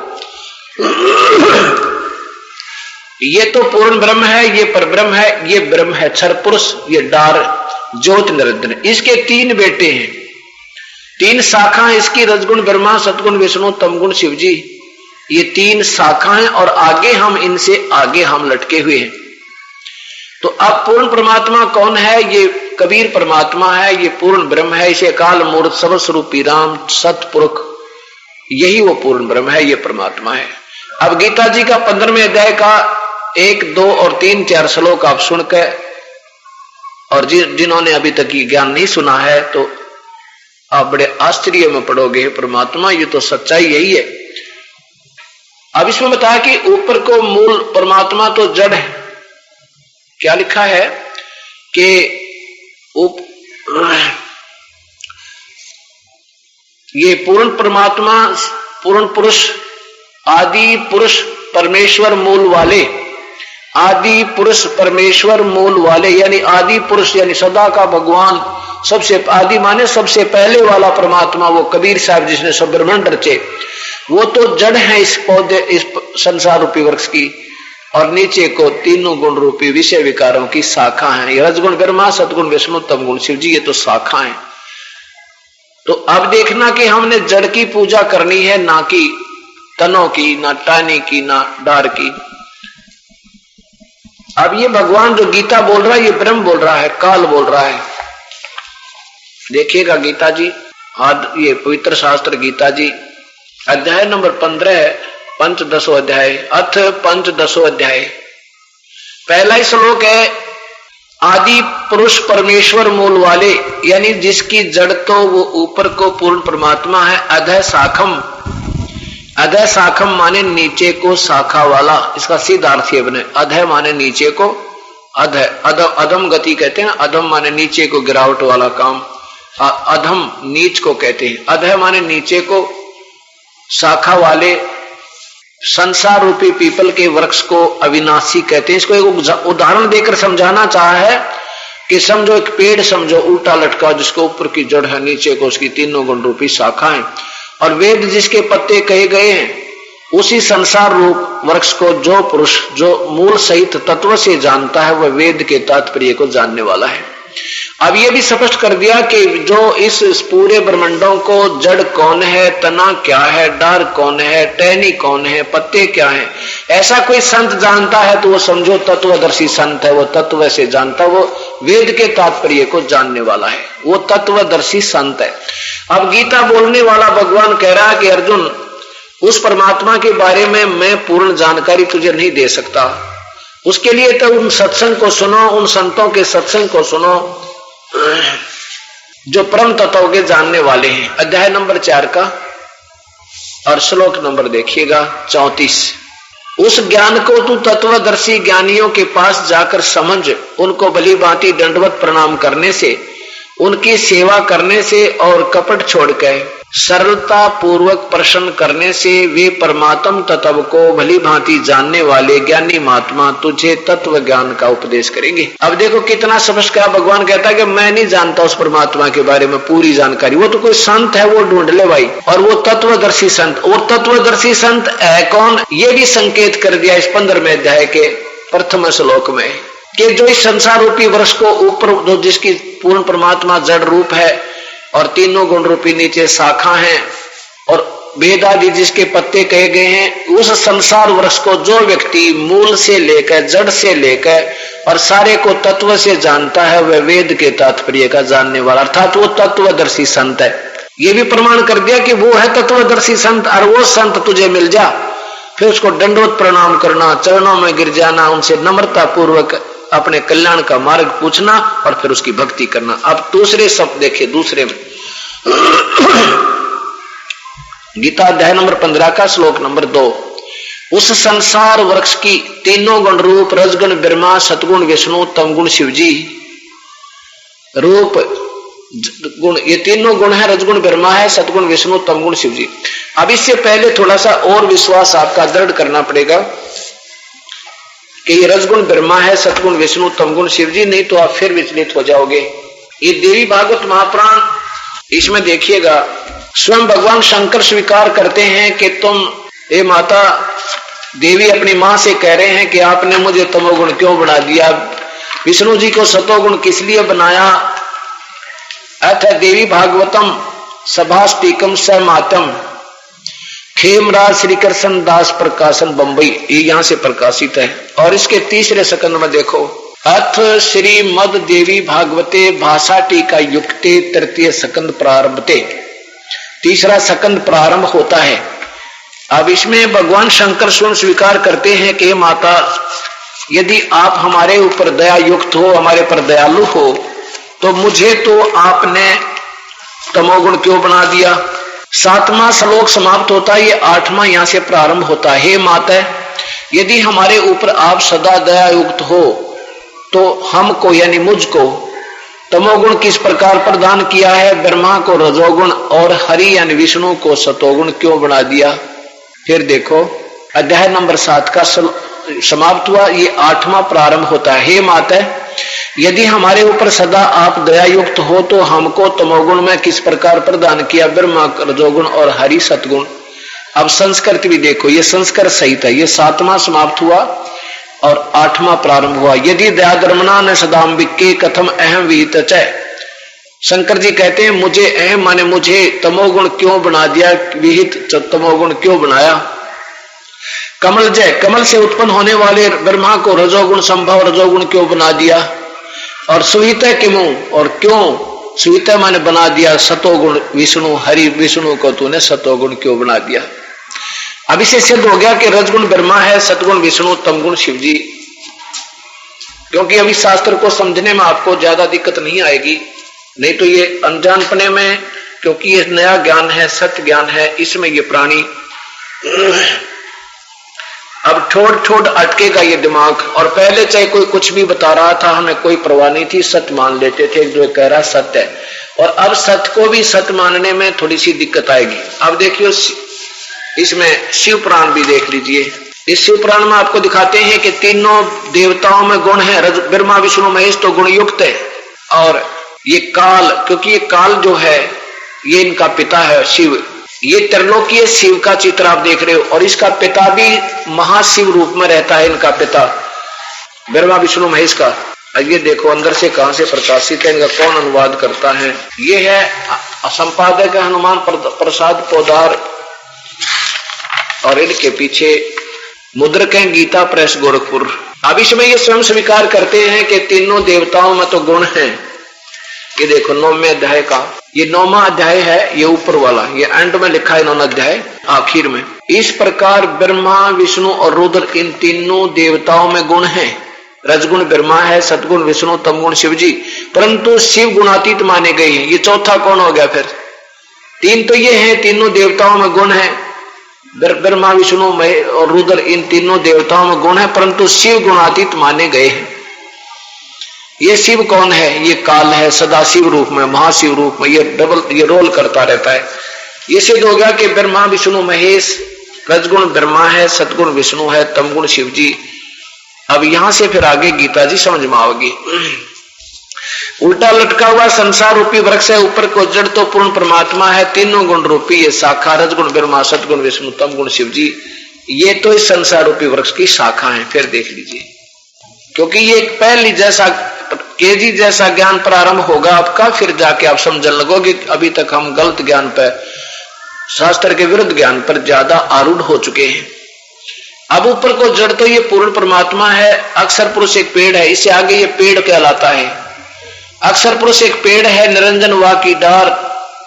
ये तो पूर्ण ब्रह्म है, ये परब्रह्म है, ये ब्रह्म है क्षर पुरुष, ये डार ज्योति निरंजन। इसके 3 बेटे हैं, 3 शाखा इसकी, रजगुण ब्रह्मा, सतगुण विष्णु, तमगुण शिवजी। ये 3 शाखाएं और आगे हम इनसे आगे हम लटके हुए हैं। तो अब पूर्ण परमात्मा कौन है? ये कबीर परमात्मा है, ये पूर्ण ब्रह्म है, इसे काल मूर्त सब स्वरूपी राम सतपुरुष, यही वो पूर्ण ब्रह्म है, ये परमात्मा है। अब गीता जी का 15वें अध्याय का 1, 2 और 3, 4 श्लोक आप सुनकर, और जिन्होंने अभी तक ये ज्ञान नहीं सुना है तो आप बड़े आश्चर्य में पड़ोगे, परमात्मा ये तो सच्चाई यही है। अब इसमें बताया कि ऊपर को मूल परमात्मा तो जड़ है। क्या लिखा है कि ये पूर्ण परमात्मा, पूर्ण पुरुष, आदि पुरुष, परमेश्वर मूल वाले, आदि पुरुष परमेश्वर मूल वाले, यानी आदि पुरुष यानी सदा का भगवान, सबसे आदि माने सबसे पहले वाला परमात्मा, वो कबीर साहब जिसने सब ब्रह्मांड रचे, वो तो जड़ है इस पौधे, इस संसार रूपी वृक्ष की, और नीचे को तीनों गुण रूपी विषय विकारों की शाखा है। रजगुण ब्रह्मा, सतगुण विष्णु, तमगुण शिव जी, ये तो शाखा है। तो अब देखना कि हमने जड़ की पूजा करनी है, ना कि तनों की, ना टानी की, ना डार की। अब ये भगवान जो गीता बोल रहा है, ये ब्रह्म बोल रहा है, काल बोल रहा है। देखिएगा गीता जी, ये पवित्र शास्त्र गीता जी, अध्याय नंबर 15, पंचदशो अध्याय, अथ पंचदशो अध्याय। पहला ही श्लोक है, आदि पुरुष परमेश्वर मूल वाले, यानी जिसकी जड़ तो वो ऊपर को पूर्ण परमात्मा है। अधः शाखम, अधः शाखम माने नीचे को शाखा वाला, इसका सीधा अर्थ ये बने, अधः माने नीचे को, अधः अधम गति कहते हैं, अधम माने नीचे को गिरावट वाला काम, अधम नीच को कहते हैं। अधः माने नीचे को, शाखा वाले, संसार रूपी पीपल के वृक्ष को अविनाशी कहते हैं। इसको एक उदाहरण देकर समझाना चाहा है कि समझो एक पेड़ समझो उल्टा लटका, जिसको ऊपर की जड़ है, नीचे को उसकी तीनों गुण रूपी शाखा है, और वेद जिसके पत्ते कहे गए हैं, उसी संसार रूप वृक्ष को जो पुरुष जो मूल सहित तत्व से जानता है, वह वेद के तात्पर्य को जानने वाला है। अब ये भी स्पष्ट कर दिया कि जो इस पूरे ब्रह्मांडों को जड़ कौन है, तना क्या है, डार कौन है, टहनी कौन है, पत्ते क्या है, ऐसा कोई संत जानता है तो वो समझो तत्वदर्शी संत है। वो तत्व से जानता, वो वेद के तात्पर्य को जानने वाला है, वो तत्वदर्शी संत है। अब गीता बोलने वाला भगवान कह रहा है कि अर्जुन, उस परमात्मा के बारे में मैं पूर्ण जानकारी तुझे नहीं दे सकता, उसके लिए तो उन सत्संग को सुनो, उन संतों के सत्संग को सुनो जो परम तत्व के जानने वाले हैं। अध्याय नंबर 4 का और श्लोक नंबर देखिएगा 34। उस ज्ञान को तू तत्वदर्शी ज्ञानियों के पास जाकर समझ, उनको भली भांति दंडवत प्रणाम करने से, उनकी सेवा करने से और कपट छोड़कर सरलता पूर्वक प्रश्न करने से वे परमात्म तत्व को भली भांति जानने वाले ज्ञानी महात्मा तुझे तत्व ज्ञान का उपदेश करेंगे। अब देखो कितना स्पष्ट क्या भगवान कहता है कि मैं नहीं जानता उस परमात्मा के बारे में पूरी जानकारी, वो तो कोई संत है, वो ढूंढ ले भाई, और वो तत्वदर्शी संत। और तत्वदर्शी संत है कौन, ये भी संकेत कर दिया इस 15वें अध्याय के प्रथम श्लोक में, कि जो इस संसार रूपी वृक्ष को ऊपर, जो जिसकी पूर्ण परमात्मा जड़ रूप है और तीनों गुण रूपी नीचे शाखा है, और वेद आदि जिसके पत्ते कहे गए हैं, उस संसार वृक्ष को जो व्यक्ति मूल से लेकर, जड़ से लेकर और सारे को तत्व से जानता है, वह वेद के तात्पर्य का जानने वाला, अर्थात वो तत्वदर्शी संत है। ये भी प्रमाण कर दिया कि वो है तत्वदर्शी संत, और वो संत तुझे मिल जा, फिर उसको दंडवत प्रणाम करना, चरणों में गिर जाना, उनसे नम्रता पूर्वक अपने कल्याण का मार्ग पूछना और फिर उसकी भक्ति करना। अब दूसरे शब्द देखिए, दूसरे में गीता अध्याय नंबर 15 का श्लोक नंबर 2। उस संसार वृक्ष की तीनों गुण रूप रजगुण ब्रह्मा, सतगुण विष्णु, तमगुण शिवजी, रूप गुण, ये तीनों गुण है, रजगुण ब्रह्मा है, सतगुण विष्णु, तमगुण शिवजी। अब इससे पहले थोड़ा सा और विश्वास आपका दृढ़ करना पड़ेगा कि ये रजगुण ब्रह्मा है, सतगुण विष्णु, तमगुण शिवजी, नहीं तो आप फिर विचलित हो जाओगे। ये देवी भागवत महापुराण, इसमें देखिएगा स्वयं भगवान शंकर स्वीकार करते हैं कि तुम, हे माता देवी अपनी मां से कह रहे हैं कि आपने मुझे तमोगुण क्यों बना दिया, विष्णु जी को सतोगुण किस लिए बनाया। अथ देवी भागवतम सभास्तिकम स मातम खेमराज श्री कृष्ण दास प्रकाशन बंबई, ये यहां से प्रकाशित है। और इसके तीसरे सकंद में देखो, अथ श्री मद देवी भागवते भाषा टीका युक्ते तृतीय सकंद प्रारंभते, तीसरा सकंद प्रारंभ होता है। अब इसमें भगवान शंकर स्वयं स्वीकार करते हैं कि माता, यदि आप हमारे ऊपर दया युक्त हो, हमारे पर दयालु हो, तो मुझे तो आपने तमोगुण क्यों बना दिया। 7वां श्लोक समाप्त होता है, ये 8वां यहां से प्रारंभ होता है। हे माता, यदि हमारे ऊपर आप सदा दया युक्त हो, तो हमको यानी मुझको तमोगुण किस प्रकार प्रदान किया है, ब्रह्मा को रजोगुण और हरि यानी विष्णु को सतोगुण क्यों बना दिया। फिर देखो अध्याय नंबर 7 का समाप्त हुआ, ये 8वां प्रारंभ होता है। हे माता, यदि हमारे ऊपर सदा आप दया युक्त हो तो हमको तमोगुण में किस प्रकार प्रदान किया, ब्रह्मा रजोगुण और हरि सतगुण। अब संस्कृत भी देखो, ये संस्कृत सहित है। ये 7वां समाप्त हुआ और 8वां प्रारंभ हुआ। यदि दया धर्मना न सदाम्बिके कथम अहम विहित च। शंकर जी कहते हैं मुझे अहम माने मुझे तमोगुण क्यों बना दिया, विहित तमोगुण क्यों बनाया। कमल जय, कमल से उत्पन्न होने वाले ब्रह्मा को रजोगुण संभव रजोगुण क्यों बना दिया। और सुहित किमु, और क्यों सुहित माने बना दिया सतोगुण विष्णु हरि, विष्णु को तूने सतोगुण क्यों बना दिया। अब इसे सिद्ध हो गया कि रजगुण ब्रह्मा है, सतगुण विष्णु, तमगुण शिव जी। क्योंकि अभी शास्त्र को समझने में आपको ज्यादा दिक्कत नहीं आएगी, नहीं तो ये अनजानपने में, क्योंकि ये नया ज्ञान है, सत्य ज्ञान है, इसमें ये प्राणी अब ठोड़ अटकेगा ये दिमाग। और पहले चाहे कोई कुछ भी बता रहा था, हमें कोई परवाह नहीं थी, सत्य मान लेते थे, जो कह रहा सत्य है। और अब सत्य को भी सत्य मानने में थोड़ी सी दिक्कत आएगी। अब देखियो इसमें शिव पुराण भी देख लीजिए। इस शिव पुराण में आपको दिखाते हैं कि तीनों देवताओं में गुण है, ब्रह्मा विष्णु महेश तो गुण युक्त है। और ये काल, क्योंकि ये काल जो है ये इनका पिता है शिव, ये त्रिलोकीय शिव का चित्र आप देख रहे हो। और इसका पिता भी महाशिव रूप में रहता है, इनका पिता ब्रह्मा विष्णु महेश का। ये देखो अंदर से कहां से प्रकाशित है, इनका कौन अनुवाद करता है। ये है संपादक हनुमान प्रसाद पोदार, और इनके पीछे मुद्रक है गीता प्रेस गोरखपुर। अब इसमें ये स्वयं स्वीकार करते हैं कि तीनों देवताओं में तो गुण है। ये देखो 9वें अध्याय का, ये 9वां अध्याय है, ये ऊपर वाला, ये एंड में लिखा है 9वां अध्याय आखिर में। इस प्रकार ब्रह्मा विष्णु और रुद्र इन तीनों देवताओं में गुण है। रजगुण ब्रह्मा है, सतगुण विष्णु, तमगुण शिव जी, परंतु शिव गुणातीत माने गए हैं। ये चौथा कौन हो गया फिर? तीन तो ये है, तीनों देवताओं में गुण है, ब्रह्मा विष्णु और रुद्र इन तीनों देवताओं में गुण है, परंतु शिव गुणातीत माने गए हैं। ये शिव कौन है? ये काल है, सदाशिव रूप में, महाशिव रूप में, ये रोल करता रहता है। ये सिद्ध हो गया कि ब्रह्मा विष्णु महेश, रजगुण ब्रह्मा है, सतगुण विष्णु है, तमगुण शिव जी। अब यहां से फिर आगे गीता जी समझ में आओगी। उल्टा लटका हुआ संसार रूपी वृक्ष है, ऊपर को जड़ तो पूर्ण परमात्मा है, तीनों गुण रूपी ये शाखा, रजगुण ब्रह्मा, सतगुण विष्णु, तमगुण शिव जी, ये तो इस संसार रूपी वृक्ष की शाखा है। फिर देख लीजिए, क्योंकि ये एक पहली जैसा केजी जैसा ज्ञान प्रारंभ होगा आपका, फिर जाके आप समझने लगोगे। अभी तक हम गलत ज्ञान पर, शास्त्र के विरुद्ध ज्ञान पर ज्यादा आरूढ़ हो चुके हैं। अब ऊपर को जड़ तो ये पूर्ण परमात्मा है, अक्षर पुरुष एक पेड़ है, इससे आगे ये पेड़ कहलाता है। अक्षर पुरुष एक पेड़ है, निरंजन वा की डार,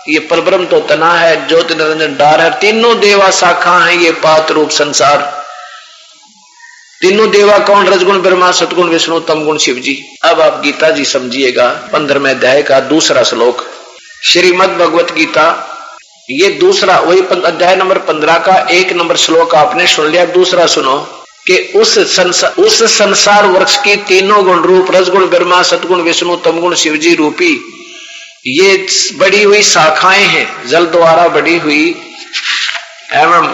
ये परब्रह्म तो तना है, ज्योति निरंजन डार है। तीनों देवा शाखा है, ये पात रूप संसार। तीनों देवा कौन? रजगुण ब्रह्मा, सतगुण विष्णु, तमगुण शिव जी। अब आप गीता जी समझिएगा, 15वें अध्याय का दूसरा श्लोक, श्रीमद् भगवत गीता, ये दूसरा, वही अध्याय नंबर 15 का 1 नंबर श्लोक आपने सुन लिया। दूसरा सुनो कि उस संसार वृक्ष की तीनों गुण रूप रजगुण ब्रह्मा, सतगुण विष्णु, तमगुण शिव जी रूपी ये बढ़ी हुई शाखाएं हैं, जल द्वारा बढ़ी हुई एवं,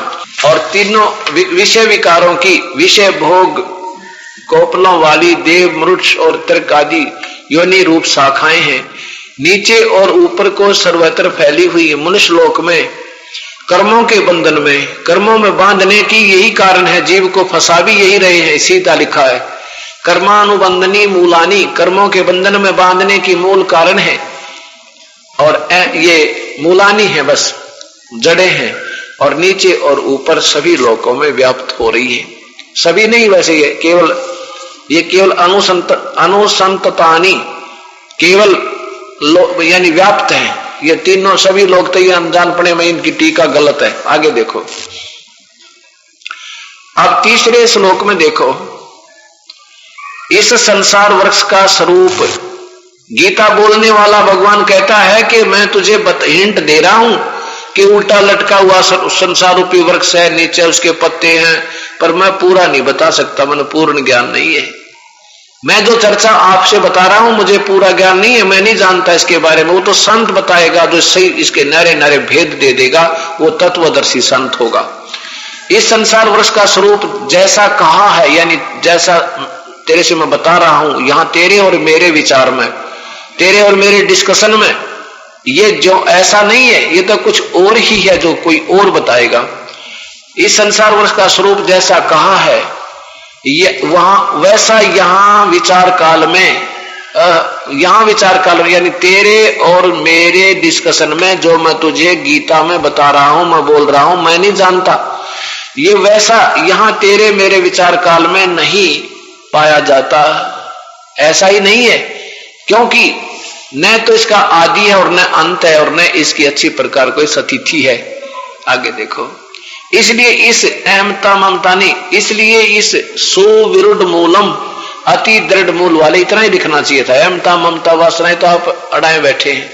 और तीनों विषय विकारों की, विषय भोग कोपलों वाली देव, मृक्ष और तर्क आदि योनि रूप शाखाएं हैं। नीचे और ऊपर को सर्वत्र फैली हुई मनुष्य लोक में कर्मों के बंधन में, कर्मों में बांधने की यही कारण है, जीव को फंसा भी यही रहे हैं। सीधा लिखा है कर्मानुबंधनी मूलानी, कर्मों के बंधन में बांधने की मूल कारण है, और ये मूलानी है, बस जड़े हैं, और नीचे और ऊपर सभी लोकों में व्याप्त हो रही है। सभी नहीं, वैसे ये केवल अनुसंततानी, केवल यानी व्याप्त है ये तीनों, सभी लोग तो ये अनजान पड़े में इनकी टीका गलत है। आगे देखो, अब तीसरे श्लोक में देखो, इस संसार वृक्ष का स्वरूप गीता बोलने वाला भगवान कहता है कि मैं तुझे हिंट दे रहा हूं कि उल्टा लटका हुआ संसार रूपी वृक्ष है, नीचे उसके पत्ते हैं, पर मैं पूरा नहीं बता सकता, मैंने पूर्ण ज्ञान नहीं है। मैं जो चर्चा आपसे बता रहा हूं मुझे पूरा ज्ञान नहीं है, मैं नहीं जानता इसके बारे में, वो तो संत बताएगा जो सही इसके नारे नारे भेद दे देगा, वो तत्वदर्शी संत होगा। इस संसार वृक्ष का स्वरूप जैसा कहा है, यानी जैसा तेरे से मैं बता रहा हूं, यहां तेरे और मेरे विचार में, तेरे और मेरे डिस्कशन में, ये जो ऐसा नहीं है, ये तो कुछ और ही है जो कोई और बताएगा। इस संसार वृक्ष का स्वरूप जैसा कहा है, ये वहां वैसा यहां विचार काल में, यानी तेरे और मेरे डिस्कशन में जो मैं तुझे गीता में बता रहा हूं, मैं बोल रहा हूं, मैं नहीं जानता, ये वैसा यहां तेरे मेरे विचार काल में नहीं पाया जाता। ऐसा ही नहीं है, क्योंकि न तो इसका आदि है और न अंत है, और न इसकी अच्छी प्रकार कोई सतिथि है। आगे देखो, इसलिए इस अहमता ममता नहीं, इसलिए इस सुविरुद्ध मूलम, अति दृढ़ मूल वाले, इतना ही लिखना चाहिए था। अहमता ममता वासनाएं तो आप अड़ाए बैठे हैं।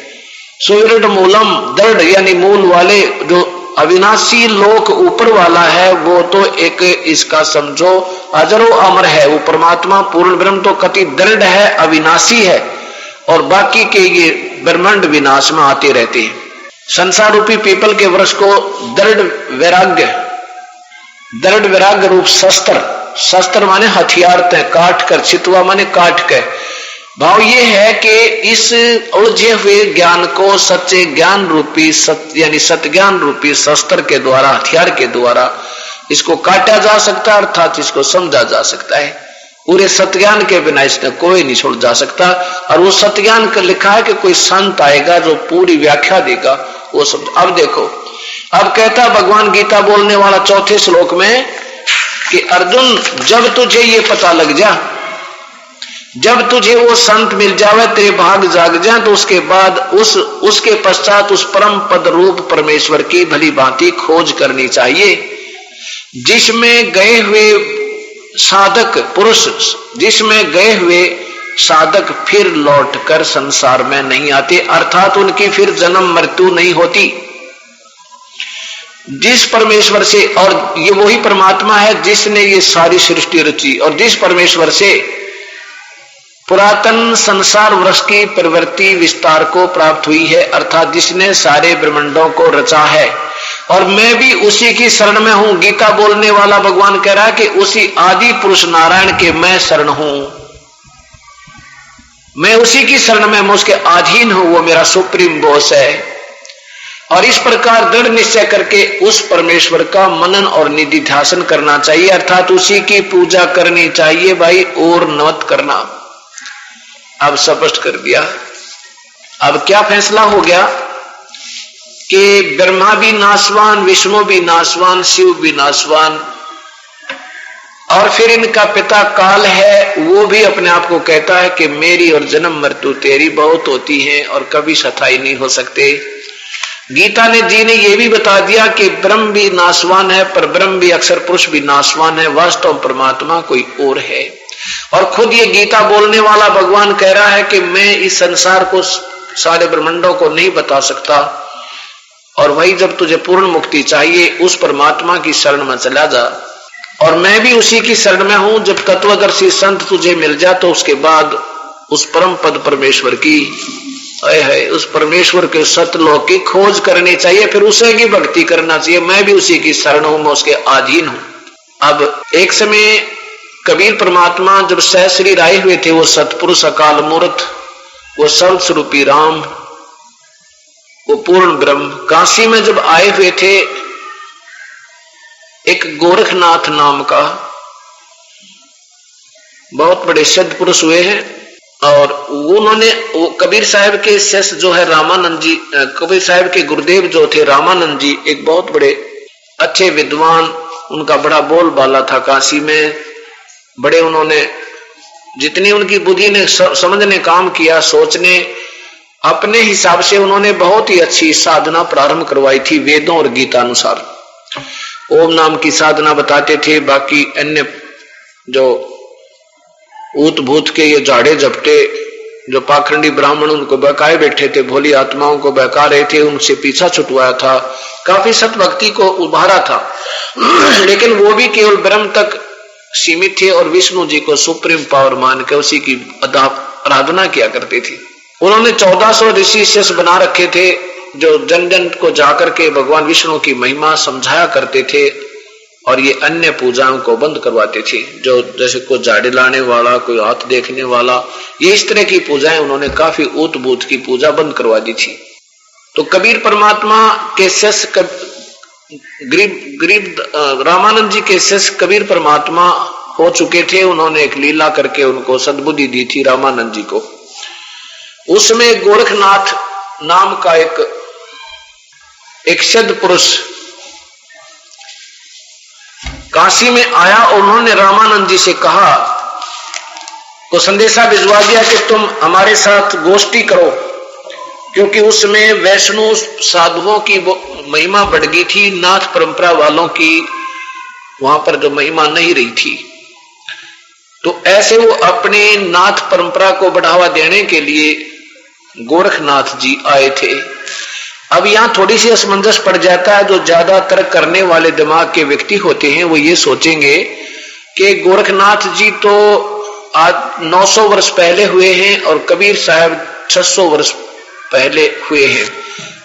सुविरुद्ध मूलम, दृढ़ यानी मूल वाले, जो अविनाशी लोक ऊपर वाला है, वो तो एक इसका समझो अजरो अमर है, वो परमात्मा पूर्ण ब्रह्म तो कति दृढ़ है, अविनाशी है, और बाकी के ये ब्रह्मांड विनाश में आते रहते हैं। संसार रूपी पीपल के वृक्ष को दृढ़ वैराग्य रूप शस्त्र, शस्त्र माने हथियार थे, काट कर, चितवा माने काट कर। भाव ये है कि इस उलझे हुए ज्ञान को सच्चे ज्ञान रूपी यानी सत्य ज्ञान रूपी शस्त्र के द्वारा, हथियार के द्वारा इसको काटा जा सकता है, अर्थात इसको समझा जा सकता है। पूरे सत्य ज्ञान के बिना इसने कोई नहीं छोड़ जा सकता। और वो सत्य ज्ञान का लिखा है कि कोई संत आएगा जो पूरी व्याख्या देगा, वो सब। अब देखो, अब कहता भगवान गीता बोलने वाला चौथे श्लोक में कि अर्जुन, जब तुझे ये पता लग जा, जब तुझे वो संत मिल जावे, तेरे भाग जाग जाए, तो उसके बाद उसके पश्चात उस परम पद रूप परमेश्वर की भली भांति खोज करनी चाहिए, जिसमें गए हुए साधक पुरुष, जिसमें गए हुए साधक फिर लौटकर संसार में नहीं आते, अर्थात उनकी फिर जन्म मृत्यु नहीं होती। जिस परमेश्वर से, और ये वही परमात्मा है जिसने ये सारी सृष्टि रची, और जिस परमेश्वर से पुरातन संसार वृक्ष की प्रवृत्ति विस्तार को प्राप्त हुई है, अर्थात जिसने सारे ब्रह्मांडों को रचा है, और मैं भी उसी की शरण में हूं। गीता बोलने वाला भगवान कह रहा है कि उसी आदि पुरुष नारायण के मैं शरण हूं, मैं उसी की शरण में, मैं उसके अधीन हूं, वो मेरा सुप्रीम बॉस है। और इस प्रकार दृढ़ निश्चय करके उस परमेश्वर का मनन और निधिध्यासन करना चाहिए, अर्थात उसी की पूजा करनी चाहिए भाई, और नवत करना। अब स्पष्ट कर दिया। अब क्या फैसला हो गया कि ब्रह्मा भी नाशवान, विष्णु भी नाशवान, शिव भी नाशवान, और फिर इनका पिता काल है, वो भी अपने आप को कहता है कि मेरी और जन्म मृत्यु तेरी बहुत होती है और कभी स्थायी नहीं हो सकते। गीता ने जी ने यह भी बता दिया कि ब्रह्म भी नाशवान है, पर ब्रह्म भी अक्षर पुरुष भी नाशवान है, वास्तव परमात्मा कोई और है। और खुद ये गीता बोलने वाला भगवान कह रहा है कि मैं इस संसार को, सारे ब्रह्मांडों को नहीं बता सकता, और वही जब तुझे पूर्ण मुक्ति चाहिए उस परमात्मा की शरण में चला जा, और मैं भी उसी की शरण में हूं। जब तत्वदर्शी संत तुझे मिल जा तो उसके बाद उस परम पद परमेश्वर की, उस परमेश्वर के सतलोक की खोज करनी चाहिए, फिर उसे की भक्ति करना चाहिए। मैं भी उसी की शरण हूं, मैं उसके अधीन हूं। अब एक समय कबीर परमात्मा जब सहस्री आए हुए थे, वो सतपुरुष अकाल मूर्त, वो सर्वस्वरूपी राम, वो पूर्ण ब्रह्म, काशी में जब आए हुए थे, एक गोरखनाथ नाम का बहुत बड़े सिद्ध पुरुष हुए हैं, और उन्होंने कबीर साहब के शिष्य जो है रामानंद जी, कबीर साहब के गुरुदेव जो थे रामानंद जी, एक बहुत बड़े अच्छे विद्वान, उनका बड़ा बोलबाला था काशी में, बड़े उन्होंने जितनी उनकी बुद्धि ने समझने काम किया, सोचने, अपने हिसाब से उन्होंने बहुत ही अच्छी साधना प्रारंभ करवाई थी वेदों और गीता अनुसार। ओम नाम की साधना बताते थे, बाकी अन्य जो ऊत भूत के ये झाड़े झपटे जो पाखंडी ब्राह्मण उनको बहकाए बैठे थे, भोली आत्माओं को बहका रहे थे, उनसे पीछा छुटवाया था, काफी सत भक्ति को उभारा था। लेकिन वो भी केवल ब्रह्म तक सीमित थे और विष्णु जी को सुप्रीम पावर मान के उसी की आराधना किया करते थे। उन्होंने 1400 ऋषि शिष्य बना रखे थे जो जन जन को जाकर के भगवान विष्णु की महिमा समझाया करते थे और ये अन्य पूजाओं को बंद करवाते थे, जो जैसे कोई झाड़े लाने वाला, कोई हाथ देखने वाला, ये इस तरह की पूजाएं उन्होंने काफी ऊत बूत की पूजा बंद करवा दी थी। तो कबीर परमात्मा के शिष्य रामानंद जी के शिष्य कबीर परमात्मा हो चुके थे। उन्होंने एक लीला करके उनको सद्बुद्धि दी थी रामानंद जी को। उसमें गोरखनाथ नाम का एक सिद्ध पुरुष काशी में आया और उन्होंने रामानंद जी से कहा, को संदेशा भिजवा दिया कि तुम हमारे साथ गोष्ठी करो, क्योंकि उसमें वैष्णव साधुओं की महिमा बढ़ गई थी, नाथ परंपरा वालों की वहां पर जो महिमा नहीं रही थी। तो ऐसे वो अपने नाथ परंपरा को बढ़ावा देने के लिए गोरखनाथ जी आए थे। अब यहां थोड़ी सी असमंजस पड़ जाता है। जो ज्यादातर करने वाले दिमाग के व्यक्ति होते हैं वो ये सोचेंगे कि गोरखनाथ जी तो आज 900 वर्ष पहले हुए हैं और कबीर साहब 600 वर्ष पहले हुए हैं।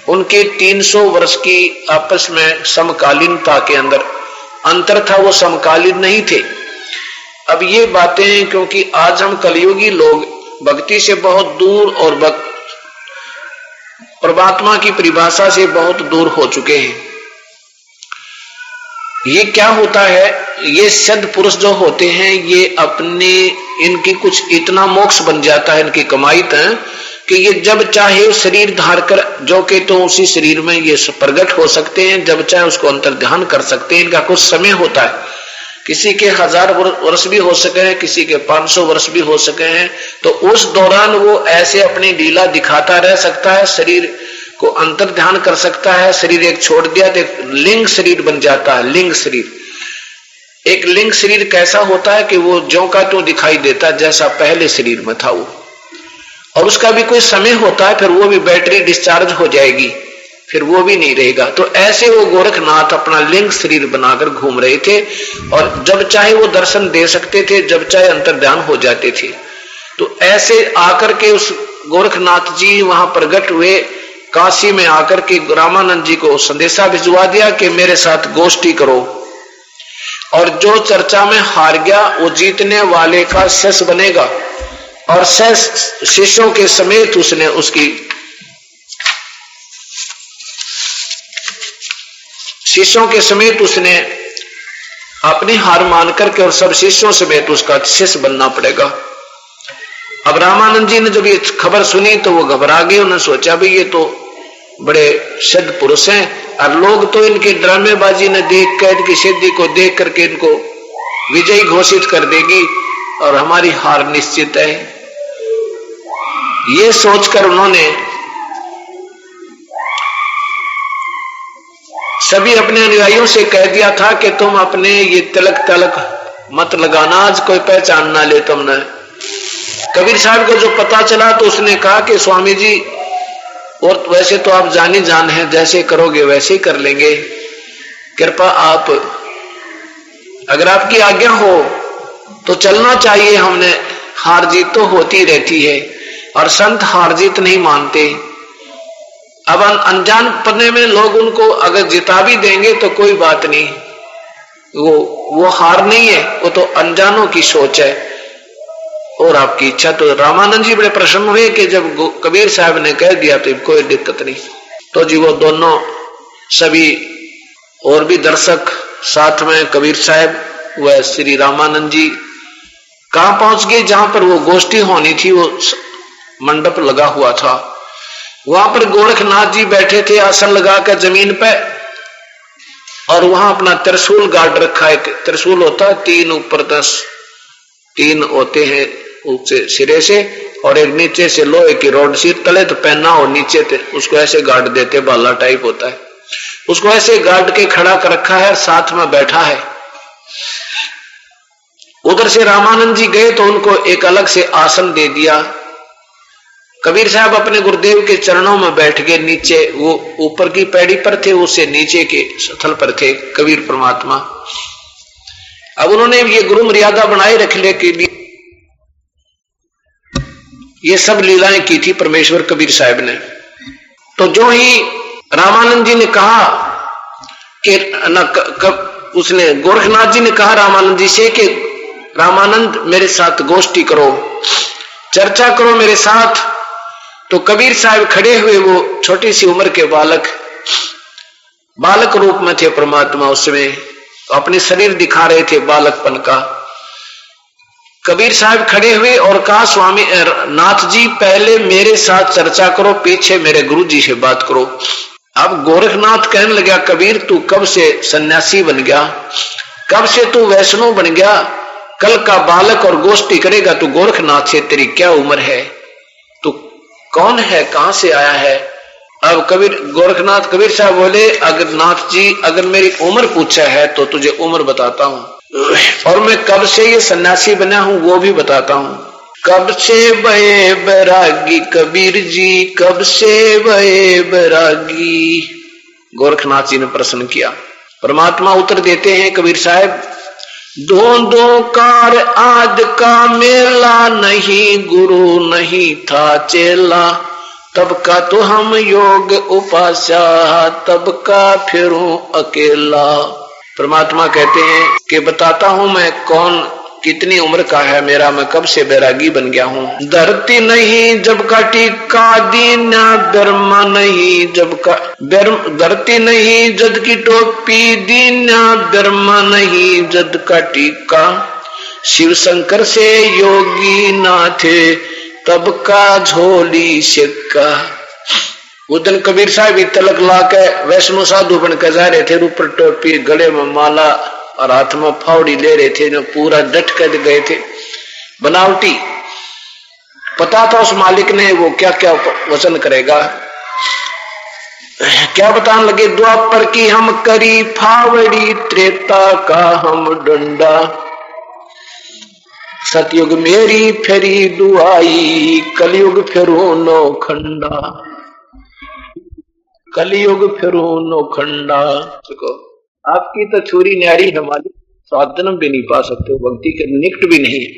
उनके 300 वर्ष की आपस में समकालीनता के अंदर अंतर था, वो समकालीन नहीं थे। अब ये बातें, क्योंकि आज हम कलयुगी लोग भक्ति से बहुत दूर और परमात्मा की परिभाषा से बहुत दूर हो चुके हैं। ये क्या होता है, ये सिद्ध पुरुष जो होते हैं ये अपने इनकी कुछ इतना मोक्ष बन जाता है, इनकी कमाई है कि ये जब चाहे शरीर धार कर जो के तो उसी शरीर में ये प्रकट हो सकते हैं, जब चाहे उसको अंतर ध्यान कर सकते हैं। इनका कुछ समय होता है, किसी के 1000 वर्ष भी हो सके हैं, किसी के 500 वर्ष भी हो सके हैं। तो उस दौरान वो ऐसे अपनी लीला दिखाता रह सकता है, शरीर को अंतर ध्यान कर सकता है। शरीर एक छोड़ दिया तो एक लिंग शरीर बन जाता है। लिंग शरीर, एक लिंग शरीर कैसा होता है कि वो ज्यों का त्यों दिखाई देता है जैसा पहले शरीर में था वो, और उसका भी कोई समय होता है, फिर वो भी बैटरी डिस्चार्ज हो जाएगी, फिर वो भी नहीं रहेगा। तो ऐसे वो गोरखनाथ अपना लिंग शरीर बनाकर घूम रहे थे और जब चाहे वो दर्शन दे सकते थे, जब चाहे अंतर ध्यान हो जाते थे। तो ऐसे आकर के उस गोरखनाथ जी वहां प्रकट हुए, काशी में आकर के रामानंद जी को संदेशा भिजवा दिया कि मेरे साथ गोष्ठी करो, और जो चर्चा में हार गया वो जीतने वाले का शिष्य बनेगा। और शिष्यों के समेत उसने उसकी शिष्यों के समेत उसने अपनी हार मान करके और सब शिष्यों समेत उसका शिष्य बनना पड़ेगा। अब रामानंद जी ने जब ये खबर सुनी तो वो घबरा गए। उन्होंने सोचा भाई ये तो बड़े सिद्ध पुरुष हैं और लोग तो इनकी ड्रामेबाजी ने देख कर, इनकी सिद्धि को देख करके इनको विजयी घोषित कर देगी और हमारी हार निश्चित है। ये सोचकर उन्होंने सभी अपने अनुयायियों से कह दिया था कि तुम अपने ये तिलक तलक मत लगाना, आज कोई पहचान ना ले तुमने। कबीर साहब को जो पता चला तो उसने कहा कि स्वामी जी, और वैसे तो आप जानी जान है, जैसे करोगे वैसे ही कर लेंगे, कृपा आप, अगर आपकी आज्ञा हो तो चलना चाहिए। हमने हार जीत तो होती रहती है और संत हार जीत नहीं मानते। अब अनजान पन्ने में लोग उनको अगर जिता भी देंगे तो कोई बात नहीं, वो हार नहीं है, वो तो अनजानों की सोच है और आपकी इच्छा। तो रामानंद जी बड़े प्रसन्न हुए कि जब कबीर साहब ने कह दिया तो कोई दिक्कत नहीं। तो जी वो दोनों सभी और भी दर्शक साथ में कबीर साहब व श्री रामानंद जी कहां पहुंच गए, जहां पर वो गोष्ठी होनी थी, वो मंडप लगा हुआ था। वहां पर गोरखनाथ जी बैठे थे आसन लगाकर जमीन पे, और वहां अपना त्रिशूल गाड़ रखा है। त्रिशूल होता है 3 ऊपर 3 होते हैं ऊंचे सिरे से, और एक नीचे से लोहे की रोड सिर तले तो पहना और नीचे थे उसको ऐसे गाड़ देते, बाला टाइप होता है, उसको ऐसे गाड़ के खड़ा कर रखा है, साथ में बैठा है। उधर से रामानंद जी गए तो उनको एक अलग से आसन दे दिया। कबीर साहब अपने गुरुदेव के चरणों में बैठ गए। नीचे वो ऊपर की पैड़ी पर थे, उससे नीचे के स्थल पर थे कबीर परमात्मा। अब उन्होंने ये गुरु मर्यादा बनाए रखने के लिए ये सब लीलाएं की थी परमेश्वर कबीर साहब ने। तो जो ही रामानंद जी ने कहा कि उसने गोरखनाथ जी ने कहा रामानंद जी से कि रामानंद मेरे साथ गोष्ठी करो, चर्चा करो मेरे साथ। तो कबीर साहब खड़े हुए, वो छोटी सी उम्र के बालक रूप में थे परमात्मा, उसमें अपने शरीर दिखा रहे थे बालकपन का। कबीर साहब खड़े हुए और कहा स्वामी नाथ जी पहले मेरे साथ चर्चा करो, पीछे मेरे गुरु जी से बात करो। अब गोरखनाथ कहने लगा कबीर तू कब से सन्यासी बन गया, कब से तू वैष्णव बन गया, कल का बालक और गोष्ठी करेगा तू गोरखनाथ से, तेरी क्या उम्र है, तू कौन है, कहां से आया है। अब गोरखनाथ कबीर साहब बोले अगर नाथ जी अगर मेरी उम्र पूछा है तो तुझे उम्र बताता हूं, और मैं कब से ये सन्यासी बना हूं वो भी बताता हूं। कब से भये बैरागी कबीर जी, कब से भये बैरागी। गोरखनाथ जी ने प्रश्न किया। परमात्मा उत्तर देते हैं कबीर साहब, दो कार आद का मेला, नहीं गुरु नहीं था चेला, तब का तो हम योग उपास्या, तब का फिरूं अकेला। परमात्मा कहते हैं कि बताता हूं मैं कौन कितनी उम्र का है मेरा, मैं कब से बैरागी बन गया हूं। धरती नहीं जब का टीका दीना, ब्रह्मा नहीं जब का धरती नहीं जद की टोपी दीना, ब्रह्मा नहीं जद का टीका, शिव शंकर से योगी ना थे, तब का झोली सिक्का। वो दिन कबीर साहब भी तलक ला के वैष्णो साधु बन के जा रहे थे, ऊपर टोपी, गले में माला और हाथ में फावड़ी ले रहे थे, जो पूरा डट कर गए थे बनावटी। पता था उस मालिक ने वो क्या क्या वचन करेगा। क्या बताने लगे, द्वापर की हम करी फावड़ी, त्रेता का हम डंडा, सतयुग मेरी फेरी दुआई, कलयुग फिरू नो खंडा, कलयुग फिरू नो खंडा। देखो आपकी तो छुरी न्यारी है मालिक, स्वादनम भी नहीं पा सकते, भक्ति के निकट भी नहीं है।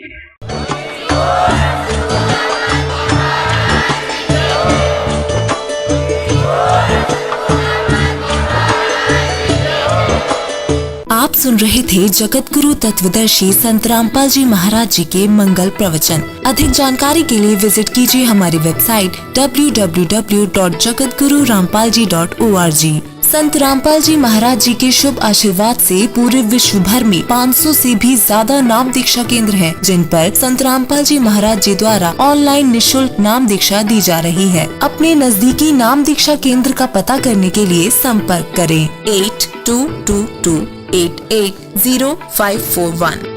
आप सुन रहे थे जगत गुरु तत्वदर्शी संत रामपाल जी महाराज जी के मंगल प्रवचन। अधिक जानकारी के लिए विजिट कीजिए हमारी वेबसाइट www.jagatgururampalji.org। संत रामपाल जी महाराज जी के शुभ आशीर्वाद से पूरे विश्व भर में 500 से भी ज्यादा नाम दीक्षा केंद्र हैं, जिन पर संत रामपाल जी महाराज जी द्वारा ऑनलाइन निशुल्क नाम दीक्षा दी जा रही है। अपने नजदीकी नाम दीक्षा केंद्र का पता करने के लिए संपर्क करें 8222880541।